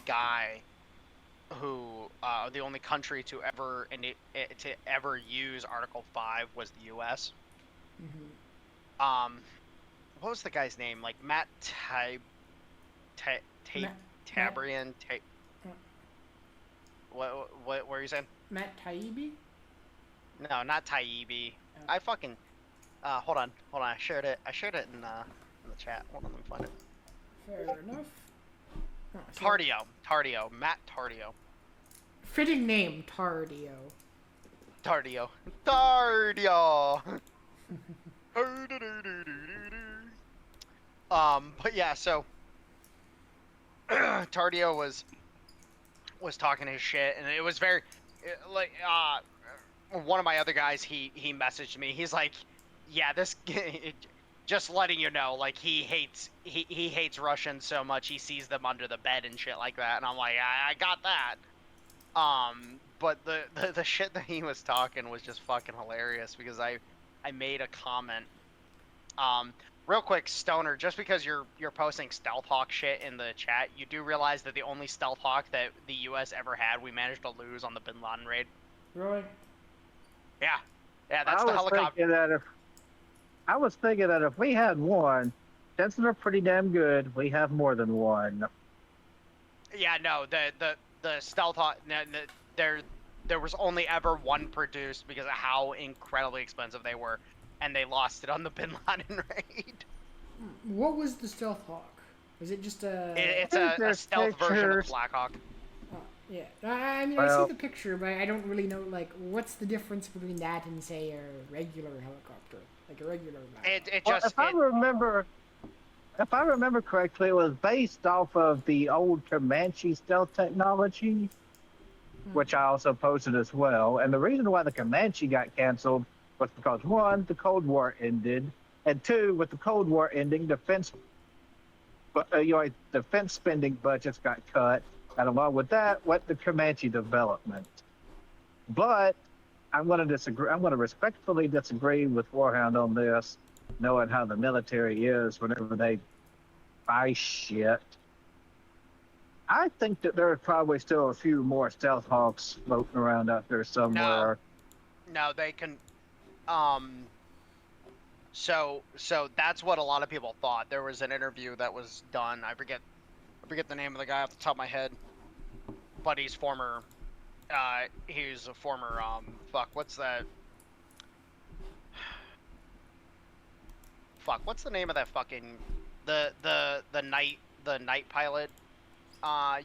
guy who the only country to ever use Article 5 was the U.S. Mm-hmm. What was the guy's name? Like Matt Tabrian. What were you saying? Matt Taibbi? No, not Taibbi. Oh. I fucking hold on. I shared it in the chat. Hold on, let me find it. Fair enough. Oh, so Tardio, Matt Tardio. fitting name, Tardio. But yeah, so Tardio was talking his shit, and it was very like one of my other guys. He messaged me. He's like, "Yeah, this just letting you know, like he hates Russians so much he sees them under the bed and shit like that." And I'm like, I got that. But the shit that he was talking was just fucking hilarious because I made a comment. Real quick, Stoner, just because you're posting Stealth Hawk shit in the chat, you do realize that the only Stealth Hawk that the U.S. ever had, we managed to lose on the Bin Laden raid. Really? Yeah, that's the helicopter. I was thinking that if we had one, since they're pretty damn good, we have more than one. Yeah, no, the Stealth Hawk, there was only ever one produced because of how incredibly expensive they were, and they lost it on the Bin Laden raid. What was the Stealth Hawk? Was it just a... It's a stealth version of the Black Hawk. Oh, yeah. I mean, I see the picture, but I don't really know, like, what's the difference between that and, say, a regular helicopter? Like a regular Black Hawk. If I remember correctly, it was based off of the old Comanche stealth technology, which I also posted as well. And the reason why the Comanche got canceled was because, one, the Cold War ended, and two, with the Cold War ending, defense spending budgets got cut, and along with that went the Comanche development. But I'm going to disagree. I'm going to respectfully disagree with Warhound on this, knowing how the military is whenever they buy shit. I think that there are probably still a few more Stealth Hawks floating around out there somewhere. No, they can. So that's what a lot of people thought. There was an interview that was done. I forget the name of the guy off the top of my head, but he's a former. What's that? What's the name of that fucking the night pilot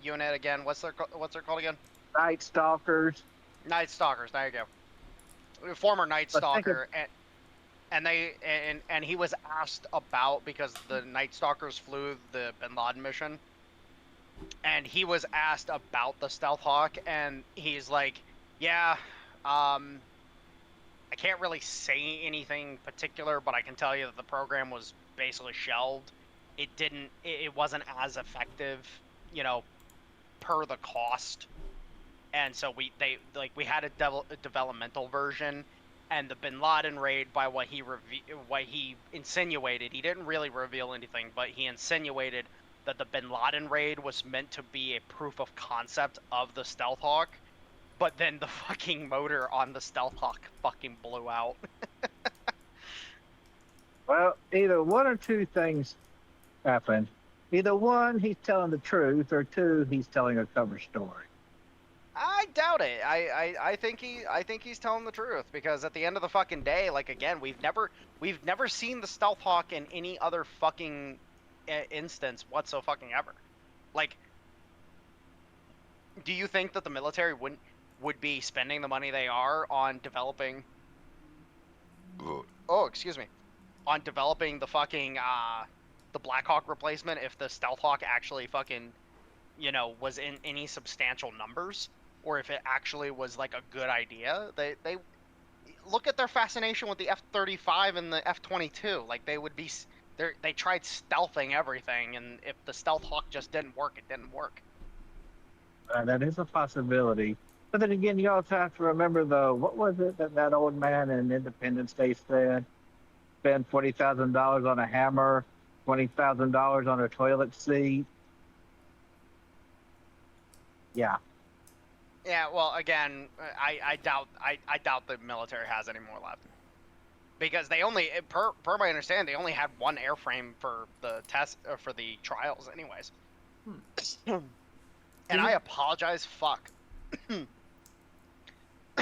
unit again? What's their called again? Night Stalkers. Night Stalkers. There you go. Former Night Stalker, and he was asked about, because the Night Stalkers flew the Bin Laden mission, and he was asked about the Stealth Hawk, and he's like, yeah, I can't really say anything particular, but I can tell you that the program was basically shelved. It wasn't as effective, per the cost and so we had a developmental version, and the Bin Laden raid, by what he insinuated, he didn't really reveal anything, but he insinuated that the Bin Laden raid was meant to be a proof of concept of the Stealth Hawk, but then the fucking motor on the Stealth Hawk fucking blew out. Well, either one or two things happened. Either one, he's telling the truth, or two, he's telling a cover story. I doubt it. I think he's telling the truth, because at the end of the fucking day, like, again, we've never seen the Stealth Hawk in any other fucking instance whatsoever fucking ever. Like, do you think that the military would be spending the money they are on developing? Oh, excuse me. On developing the fucking the Blackhawk replacement if the Stealth Hawk actually fucking, was in any substantial numbers, or if it actually was like a good idea? They look at their fascination with the F-35 and the F-22. Like, they tried stealthing everything, and if the Stealth Hawk just didn't work, it didn't work. That is a possibility. But then again, you also have to remember, though, what was it that old man in Independence Day said? Spend $40,000 on a hammer, $20,000 on a toilet seat. Yeah. Yeah, well, again, I doubt the military has any more left, because they only, per my understanding, they only had one airframe for the test, for the trials, anyways. And I apologize. Fuck.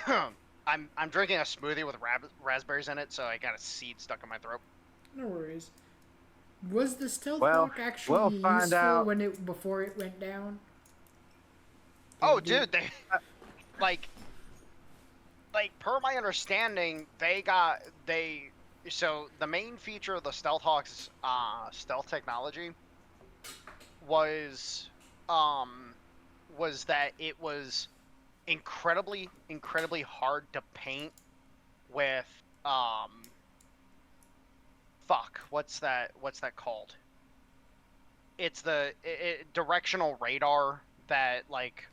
I'm drinking a smoothie with raspberries in it, so I got a seed stuck in my throat. No worries. Was the Stealth Well, Hawk actually we'll find useful out. before it went down? Oh, dude, they like per my understanding, so the main feature of the Stealth Hawk's stealth technology was that it was incredibly hard to paint with what's that called? It's the directional radar that, like,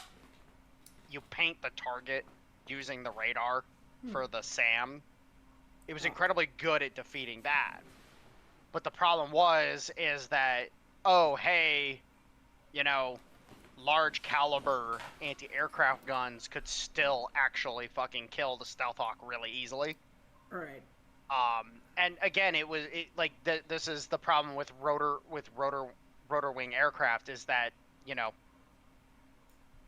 you paint the target using the radar for the SAM. It was incredibly good at defeating that. But the problem is that, oh, hey, large caliber anti-aircraft guns could still actually fucking kill the Stealth Hawk really easily. Right. And again, this is the problem with rotor wing aircraft, is that,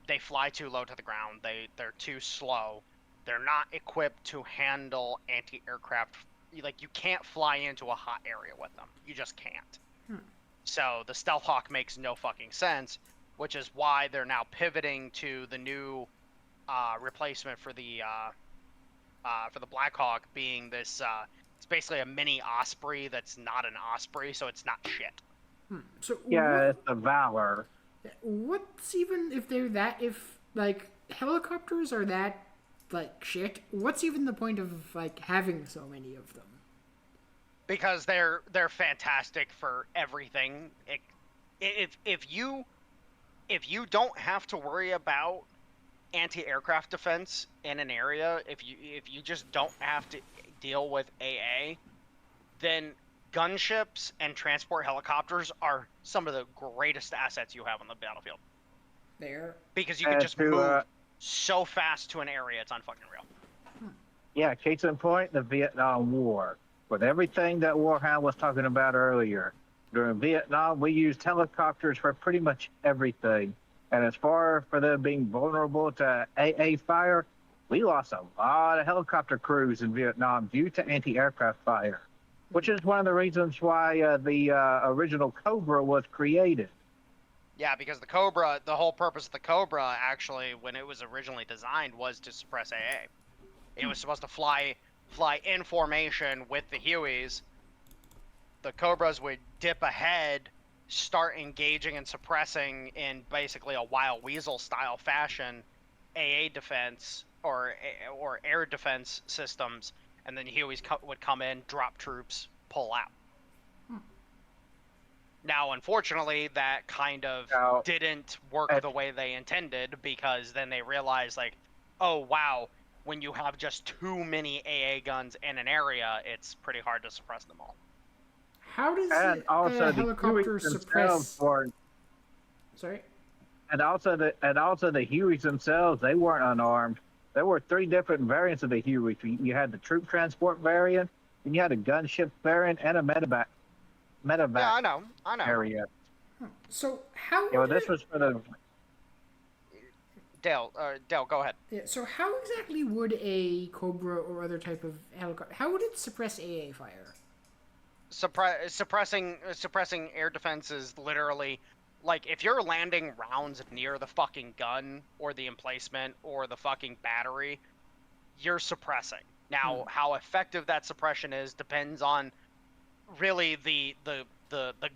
they fly too low to the ground. They're too slow. They're not equipped to handle anti-aircraft. Like, you can't fly into a hot area with them. You just can't. So the Stealth Hawk makes no fucking sense, which is why they're now pivoting to the new replacement for the Black Hawk, being this. It's basically a mini Osprey that's not an Osprey, so it's not shit. So Yeah, it's the Valor. What's even if like helicopters are that like shit? What's even the point of like having so many of them? Because they're fantastic for everything. If you don't have to worry about anti-aircraft defense in an area, if you just don't have to deal with AA, then gunships and transport helicopters are some of the greatest assets you have on the battlefield. Because you can just move so fast to an area, it's unfucking real. Yeah, case in point, the Vietnam War. With everything that Warhound was talking about earlier, during Vietnam, we used helicopters for pretty much everything. And as far for them being vulnerable to AA fire, we lost a lot of helicopter crews in Vietnam due to anti-aircraft fire, which is one of the reasons why the original Cobra was created. Yeah, because the whole purpose of the Cobra, actually, when it was originally designed, was to suppress AA. It was supposed to fly in formation with the Hueys. The Cobras would dip ahead, start engaging and suppressing in basically a Wild Weasel style fashion AA defense or air defense systems, and then Hueys would come in, drop troops, pull out. Now, Now, unfortunately, that kind of Now, didn't work and- the way they intended, because then they realized, like, oh, wow, when you have just too many AA guns in an area, it's pretty hard to suppress them all. How does And a also the helicopter Hueys themselves suppress? weren't, Sorry. and also the Hueys themselves, they weren't unarmed. There were 3 different variants of the Huey. You had the troop transport variant, and you had a gunship variant, and a medevac Yeah, I know. variant. So how You know, would this was for the Dale, go ahead. yeah, so how exactly would a Cobra or other type of helicopter, how would it suppress AA fire? Suppressing air defense is literally, like, if you're landing rounds near the fucking gun or the emplacement or the fucking battery, you're suppressing. Now, how effective that suppression is depends on really the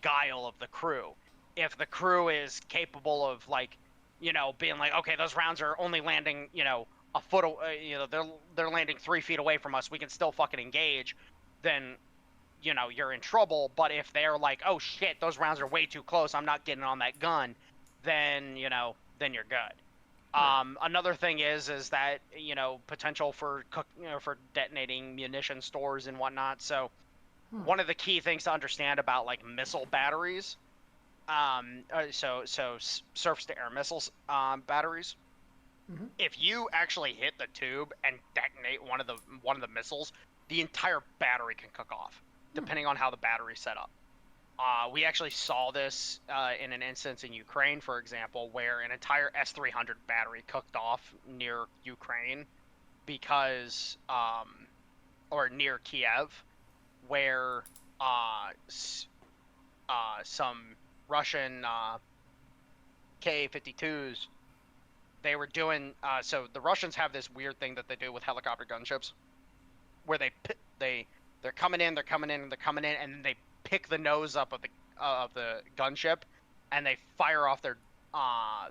guile of the crew. If the crew is capable of, like, you know, being like, okay, those rounds are only landing, you know, a foot, you know, they're landing 3 feet away from us, we can still fucking engage, then, you know, you're in trouble. But if they're like, oh shit, those rounds are way too close, I'm not getting on that gun, then, you know, then you're good. Another thing is that, you know, potential for for detonating munition stores and whatnot. So one of the key things to understand about, like, missile batteries, surface to air missiles batteries, if you actually hit the tube and detonate one of the missiles, the entire battery can cook off, depending on how the battery's set up. We actually saw this in an instance in Ukraine, for example, where an entire S-300 battery cooked off near Ukraine because, or near Kiev, where some Russian Ka-52s, they were doing, so the Russians have this weird thing that they do with helicopter gunships, where they're coming in, and then they pick the nose up of the gunship, and they fire off their I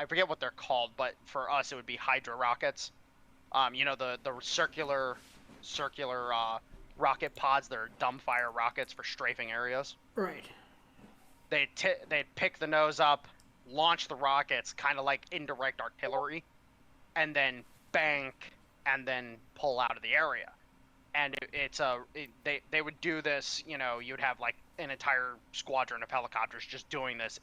forget what they're called, but for us it would be Hydra rockets. You know, the circular rocket pods. They're dumbfire rockets for strafing areas. Right. They'd pick the nose up, launch the rockets, kind of like indirect artillery, and then bank, and then pull out of the area. And they would do this. You know, you'd have like an entire squadron of helicopters just doing this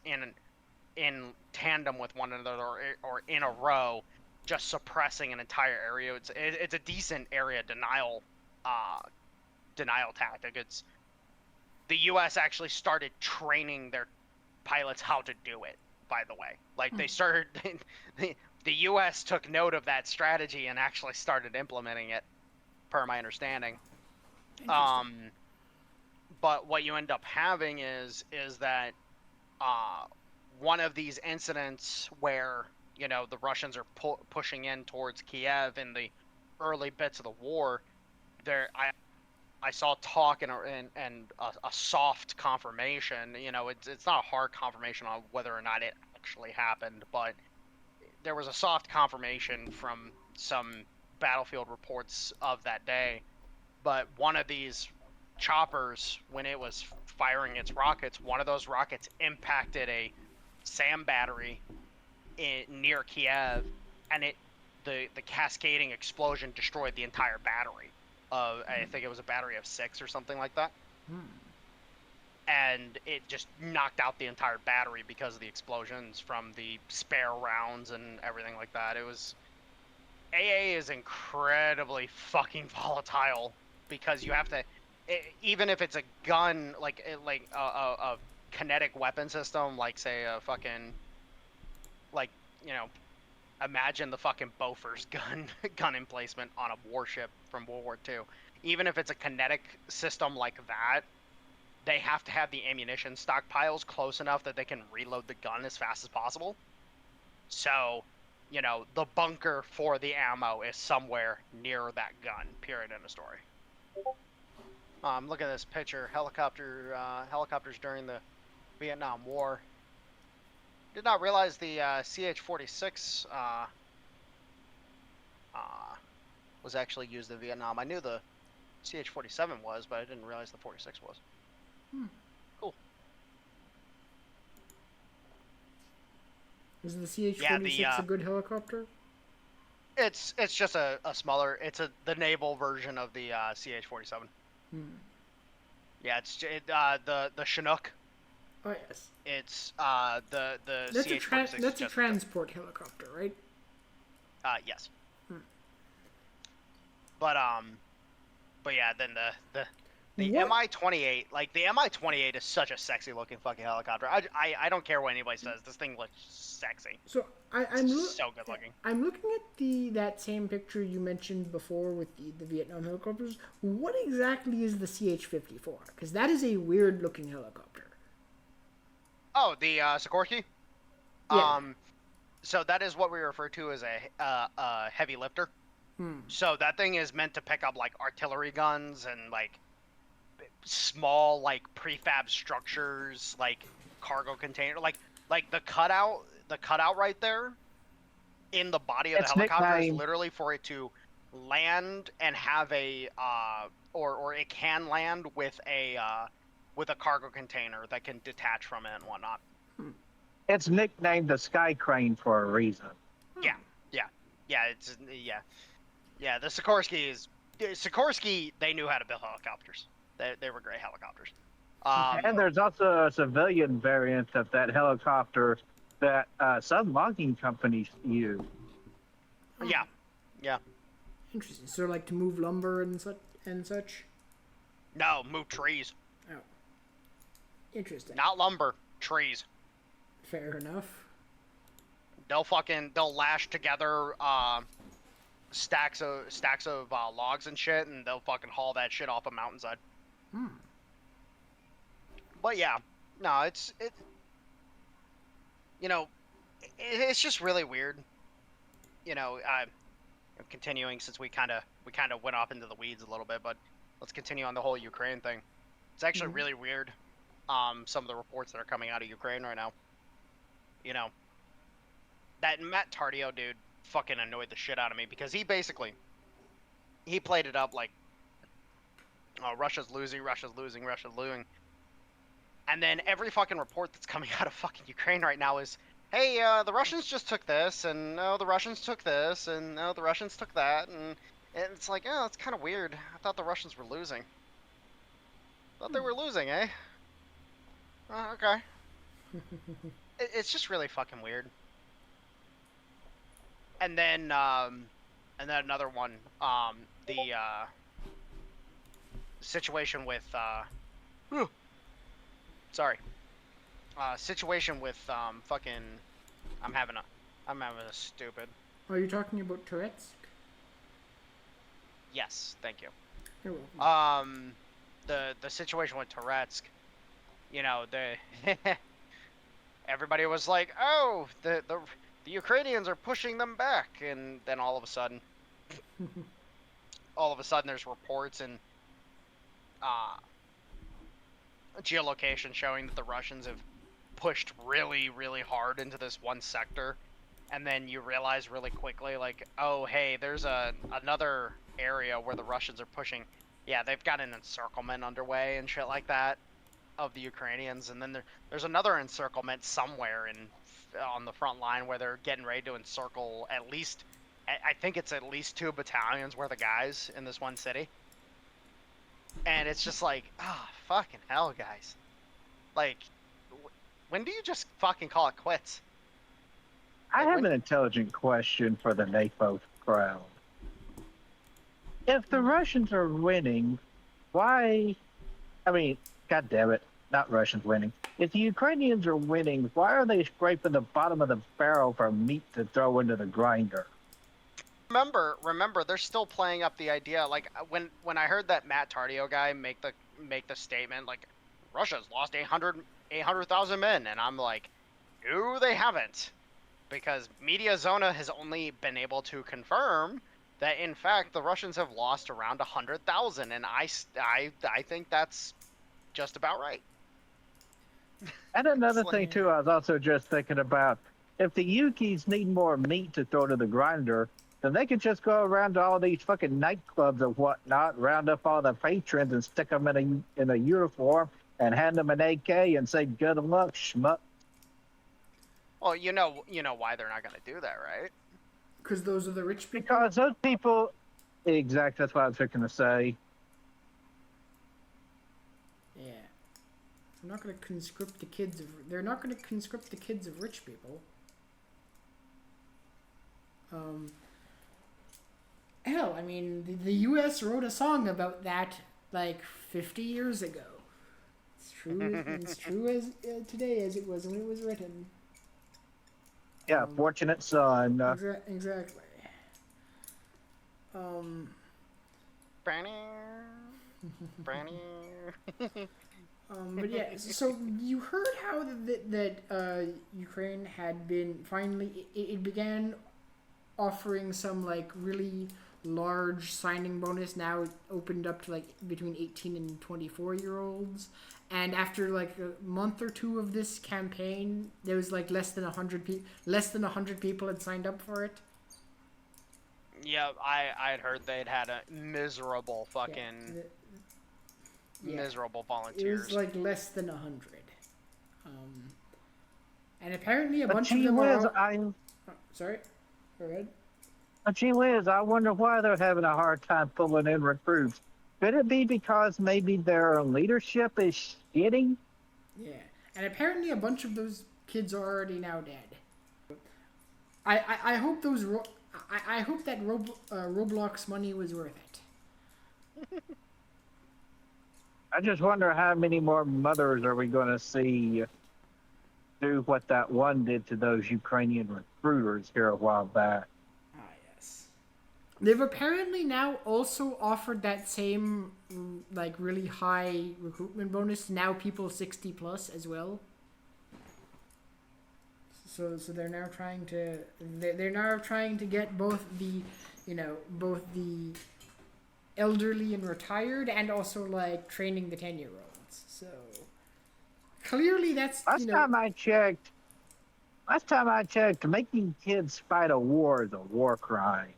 in tandem with one another, or in a row, just suppressing an entire area. It's a decent area denial tactic. It's the U.S. actually started training their pilots how to do it. By the way, like they started, the U.S. took note of that strategy and actually started implementing it, per my understanding. But what you end up having is that one of these incidents where, you know, the Russians are pushing in towards Kiev in the early bits of the war, I saw talk and a soft confirmation. You know, it's not a hard confirmation on whether or not it actually happened, but there was a soft confirmation from some battlefield reports of that day. But one of these choppers, when it was firing its rockets, one of those rockets impacted a SAM battery near Kiev, and the cascading explosion destroyed the entire battery. I think it was a battery of 6 or something like that. And it just knocked out the entire battery because of the explosions from the spare rounds and everything like that. It was... AA is incredibly fucking volatile, because you have to... even if it's a gun, like a kinetic weapon system, like, say, a fucking... like, you know... imagine the fucking Bofors gun emplacement on a warship from World War II. Even if it's a kinetic system like that, they have to have the ammunition stockpiles close enough that they can reload the gun as fast as possible. So, you know, the bunker for the ammo is somewhere near that gun, period, end of story. Look at this picture. Helicopters during the Vietnam War. Did not realize the CH-46 was actually used in Vietnam. I knew the CH-47 was, but I didn't realize the 46 was. Cool. Is the CH-46 Yeah, a good helicopter? It's just a smaller. It's the naval version of the CH-47. Hmm. Yeah, it's the Chinook. Oh yes. It's the That's CH-46. that's a transport helicopter, right? Yes. Hmm. But yeah, then the What? Mi-28, like the Mi-28 is such a sexy looking fucking helicopter. I don't care what anybody says. This thing looks sexy. So It's so good looking. I'm looking at that same picture you mentioned before with the Vietnam helicopters. What exactly is the CH-54? Because that is a weird looking helicopter. Oh, the Sikorsky. Yeah. So that is what we refer to as a heavy lifter. Hmm. So that thing is meant to pick up like artillery guns and like small like prefab structures, like cargo container, like the cutout right there in the body of the Its helicopter is nickname- literally for it to land and have a or it can land with a cargo container that can detach from it and whatnot. It's nicknamed the Sky Crane for a reason. Yeah. The Sikorsky. They knew how to build helicopters. They were great helicopters. And there's also a civilian variant of that helicopter that some logging companies use. Yeah. Interesting. So like to move lumber and such. No, move trees. Oh. Interesting. Not lumber, trees. Fair enough. They'll lash together stacks of logs and shit, and they'll fucking haul that shit off a mountainside. Hmm. But yeah, no, it's just really weird. Continuing since we kind of went off into the weeds a little bit, but let's continue on the whole Ukraine thing. It's actually really weird. Some of the reports that are coming out of Ukraine right now. That Matt Tardio dude fucking annoyed the shit out of me because he played it up like, oh, Russia's losing, and then every fucking report that's coming out of fucking Ukraine right now is, hey, the Russians just took this, and no, the Russians took this, and no, the Russians took that, and it's like, oh, it's kind of weird. I thought the Russians were losing. Thought they were losing, eh? Oh, okay. It's just really fucking weird. And then another one, the situation with situation with fucking, I'm having a stupid. Are you talking about Tourette's? Yes, thank you. You're welcome. The situation with Tourette's, everybody was like, oh, the Ukrainians are pushing them back, and then all of a sudden there's reports and geolocation showing that the Russians have pushed really, really hard into this one sector, and then you realize really quickly, like, oh, hey, there's another area where the Russians are pushing. Yeah, they've got an encirclement underway and shit like that of the Ukrainians, and then there's another encirclement somewhere on the front line where they're getting ready to encircle at least, I think it's at least 2 battalions worth of guys in this one city. And it's just like, fucking hell, guys. Like, when do you just fucking call it quits? I have an intelligent question for the NATO crowd. If the Russians are winning, why? I mean, God damn it, not Russians winning. If the Ukrainians are winning, why are they scraping the bottom of the barrel for meat to throw into the grinder? Remember, they're still playing up the idea. Like when I heard that Matt Tardio guy make the statement, like, Russia's lost 800,000 men, and I'm like, no, they haven't, because Media Zona has only been able to confirm that in fact the Russians have lost around 100,000, and I think that's just about right. And another thing too, I was also just thinking about, if the Ukis need more meat to throw to the grinder, then they could just go around to all these fucking nightclubs and whatnot, round up all the patrons and stick them in a uniform and hand them an AK and say, "Good luck, schmuck." Well, you know why they're not gonna do that, right? Because those are the rich people. Because those people, exactly. That's what I was going to say. Yeah. They're not going to conscript the kids of. They're not going to conscript the kids of rich people. Hell, I mean, the U.S. wrote a song about that like 50 years ago. It's true. It's true as today as it was when it was written. Yeah, fortunate son. Exactly. Branny. But yeah, so you heard how that Ukraine had been finally it began offering some like really large signing bonus. Now it opened up to like between 18 and 24-year-olds, and after like a month or two of this campaign, there was like less than 100 people had signed up for it. Yeah, I had heard they'd had a miserable fucking miserable volunteers. It was like less than 100. And apparently a bunch of them are. Sorry, go ahead. Gee whiz, I wonder why they're having a hard time pulling in recruits. Could it be because maybe their leadership is shitty? Yeah, and apparently a bunch of those kids are already now dead. I hope those I hope that Roblox money was worth it. I just wonder how many more mothers are we going to see do what that one did to those Ukrainian recruiters here a while back. Ah, yes. They've apparently now also offered that same like really high recruitment bonus to now people 60 plus as well. So they're now trying to get both the elderly and retired and also like training the 10-year-olds. So clearly that's Last time I checked, making kids fight a war is a war crime.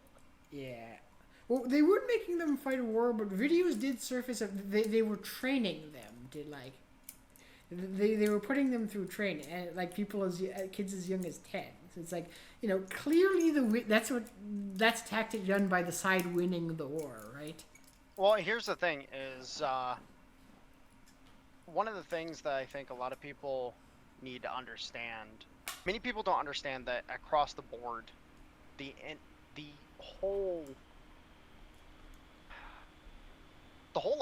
Yeah. Well, they weren't making them fight a war, but videos did surface of they were training them to like they were putting them through training, and like kids as young as 10. So it's like, clearly that's tactic done by the side winning the war, right? Well, here's the thing: is one of the things that I think a lot of people need to understand. Many people don't understand that across the board, the whole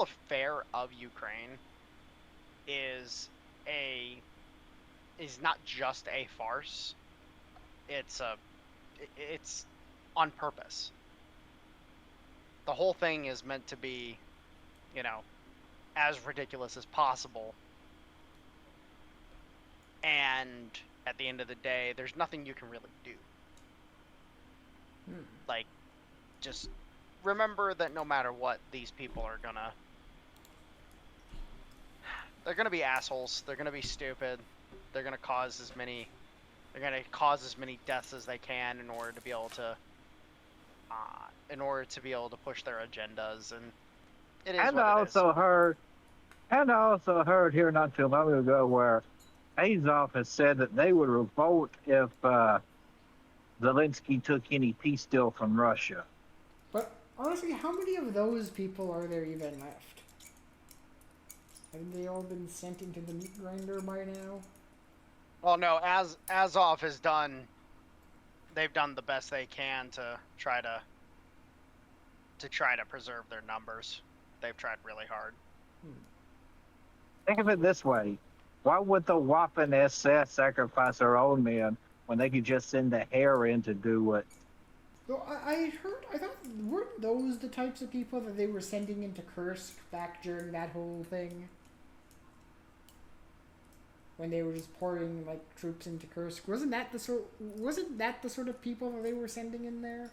affair of Ukraine is not just a farce. It's on purpose. The whole thing is meant to be, as ridiculous as possible. And at the end of the day, there's nothing you can really do. Like, just remember that no matter what, these people are they're gonna be assholes. They're gonna be stupid. They're gonna cause as many deaths as they can in order to be able to push their agendas. And it is. And I also heard here not too long ago where Azov has said that they would revolt if Zelensky took any peace deal from Russia. But honestly, how many of those people are there even left? Haven't they all been sent into the meat grinder by now? Well, no. As Azov has done, they've done the best they can to try to preserve their numbers. They've tried really hard. Think of it this way: why would the Waffen SS sacrifice their own men when they could just send the hair in to do it? So I thought, weren't those the types of people that they were sending into Kursk back during that whole thing? When they were just pouring like troops into Kursk, wasn't that the sort of people that they were sending in there?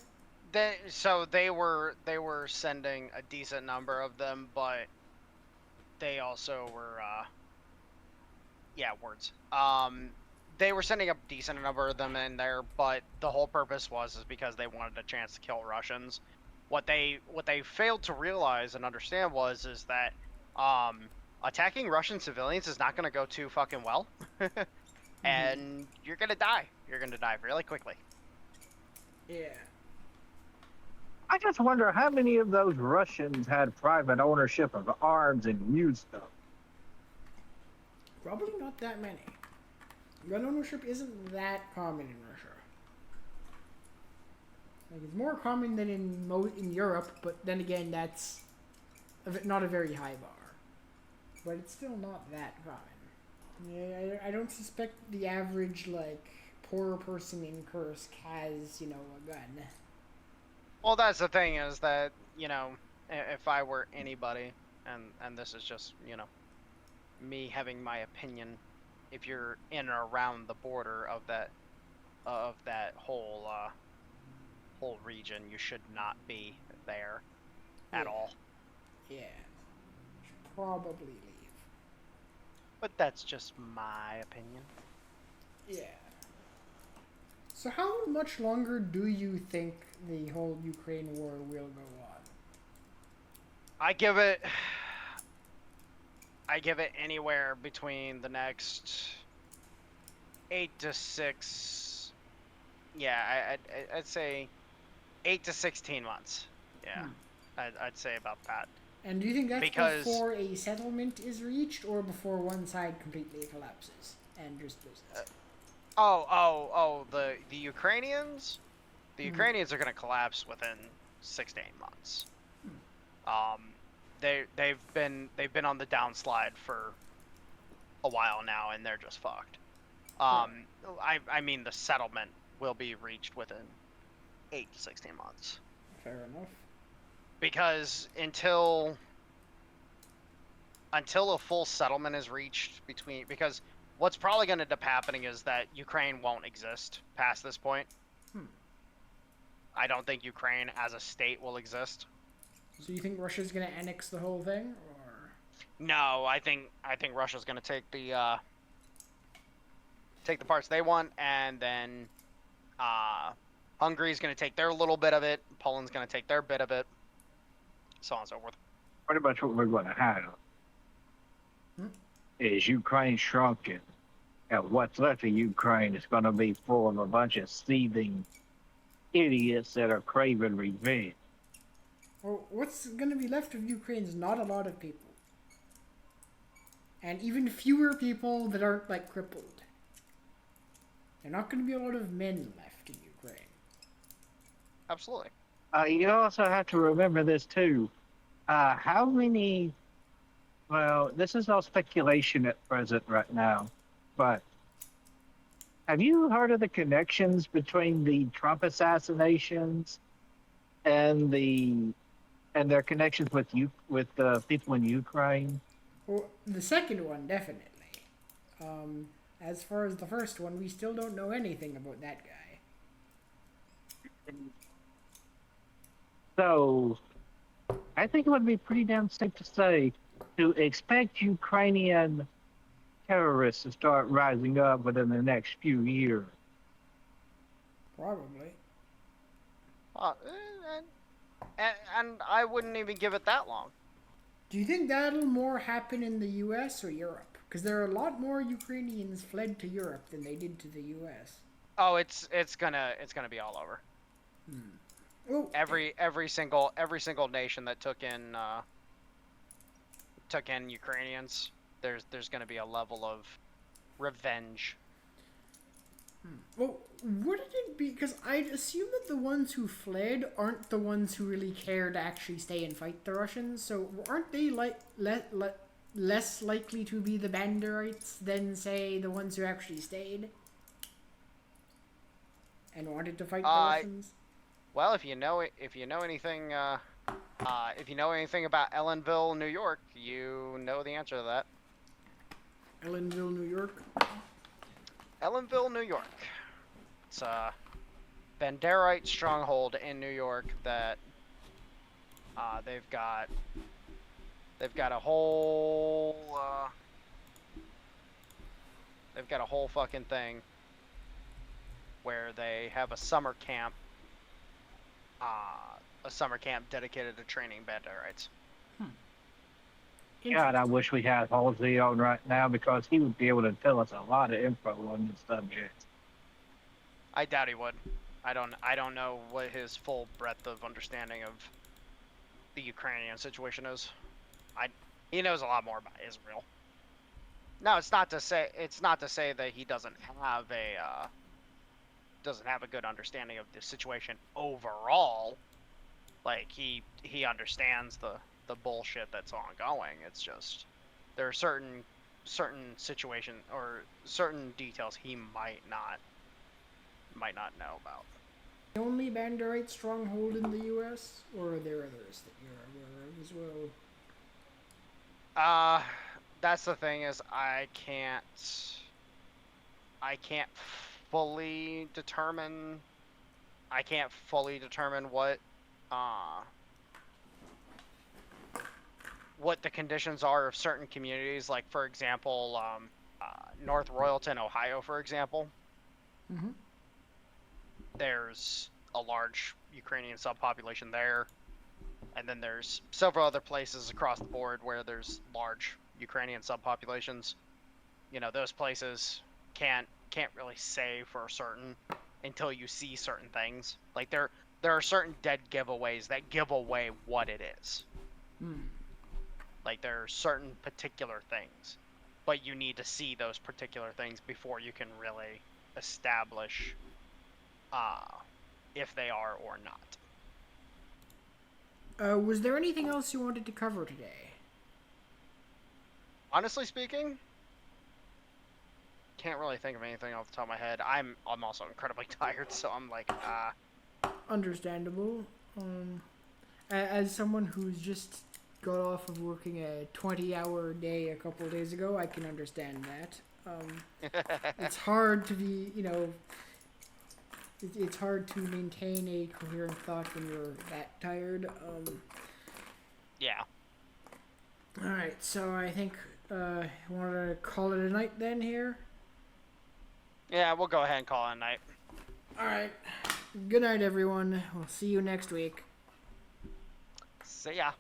They were sending a decent number of them, but they also were they were sending a decent number of them in there, but the whole purpose is because they wanted a chance to kill Russians. What they failed to realize and understand is that attacking Russian civilians is not going to go too fucking well. And you're going to die. You're going to die really quickly. Yeah. I just wonder how many of those Russians had private ownership of arms and used them. Probably not that many. Gun ownership isn't that common in Russia. Like, it's more common than in Europe, but then again, that's not a very high bar. But it's still not that common. Yeah, I don't suspect the average, like, poor person in Kursk has, you know, a gun. Well, that's the thing is that, you know, if I were anybody, and this is just, you know, me having my opinion, if you're in or around the border of that whole whole region, you should not be there at all. Yeah. Should probably leave. But that's just my opinion. Yeah. So how much longer do you think the whole Ukraine war will go on? I give it anywhere between the next 8 to 6. Yeah, I'd say 8 to 16 months. Yeah, I'd say about that. And do you think that's Because- before a settlement is reached, or before one side completely collapses and just loses? The Ukrainians? The Ukrainians are gonna collapse within 6 to 8 months. They've been on the downslide for a while now, and they're just fucked. I mean, the settlement will be reached within 8 to 16 months. Fair enough. Because until a full settlement is reached because what's probably going to end up happening is that Ukraine won't exist past this point. I don't think Ukraine as a state will exist. So you think Russia's gonna annex the whole thing, or? No, I think Russia's going to take the parts they want, and then Hungary's going to take their little bit of it. Poland's going to take their bit of it. So on and so forth. Pretty much what we're going to have is Ukraine shrunken, and what's left of Ukraine is going to be full of a bunch of seething idiots that are craving revenge. Well, what's gonna be left of Ukraine is not a lot of people. And even fewer people that aren't, like, crippled. There are not gonna be a lot of men left in Ukraine. Absolutely. You also have to remember this too. How many? Well, this is all speculation at present right now, but have you heard of the connections between the Trump assassinations and their connections with the people in Ukraine? Well, the second one, definitely. As far as the first one, we still don't know anything about that guy. So, I think it would be pretty damn safe to say to expect Ukrainian terrorists to start rising up within the next few years. Probably. And I wouldn't even give it that long. Do you think that'll more happen in the US or Europe? Because there are a lot more Ukrainians fled to Europe than they did to the US. Oh, it's gonna be all over. Oh, Every single nation that took in Ukrainians, there's gonna be a level of revenge. well, wouldn't it be? Because I'd assume that the ones who fled aren't the ones who really care to actually stay and fight the Russians. So aren't they less likely to be the Banderites than, say, the ones who actually stayed and wanted to fight the Russians? Well, if you know anything about Ellenville, New York, you know the answer to that. Ellenville, New York. Ellenville, New York. It's a Banderite stronghold in New York that they've got a whole fucking thing where they have a summer camp dedicated to training Banderites. God, I wish we had Halsey on right now because he would be able to tell us a lot of info on this subject. I doubt he would. I don't know what his full breadth of understanding of the Ukrainian situation is. He knows a lot more about Israel. No, it's not to say that he doesn't have a good understanding of the situation overall. Like he understands the bullshit that's ongoing. It's just there are certain situation or certain details he might not know about. The only Banderite stronghold in the U.S., or are there others that you're aware of as well? That's the thing is I can't fully determine. I can't fully determine what the conditions are of certain communities. Like for example, North Royalton, Ohio, for example. Mm-hmm. There's a large Ukrainian subpopulation there, and then there's several other places across the board where there's large Ukrainian subpopulations. You know, those places can't really say for certain until you see certain things. Like there are certain dead giveaways that give away what it is. Like there are certain particular things, but you need to see those particular things before you can really establish if they are or not. Was there anything else you wanted to cover today? Honestly speaking, can't really think of anything off the top of my head. I'm also incredibly tired, so I'm like, Understandable. As someone who's just got off of working a 20-hour day a couple of days ago, I can understand that. It's hard to be, it's hard to maintain a coherent thought when you're that tired. Yeah. Alright, so I think I want to call it a night then here. Yeah, we'll go ahead and call it a night. Alright. Good night, everyone. We'll see you next week. See ya.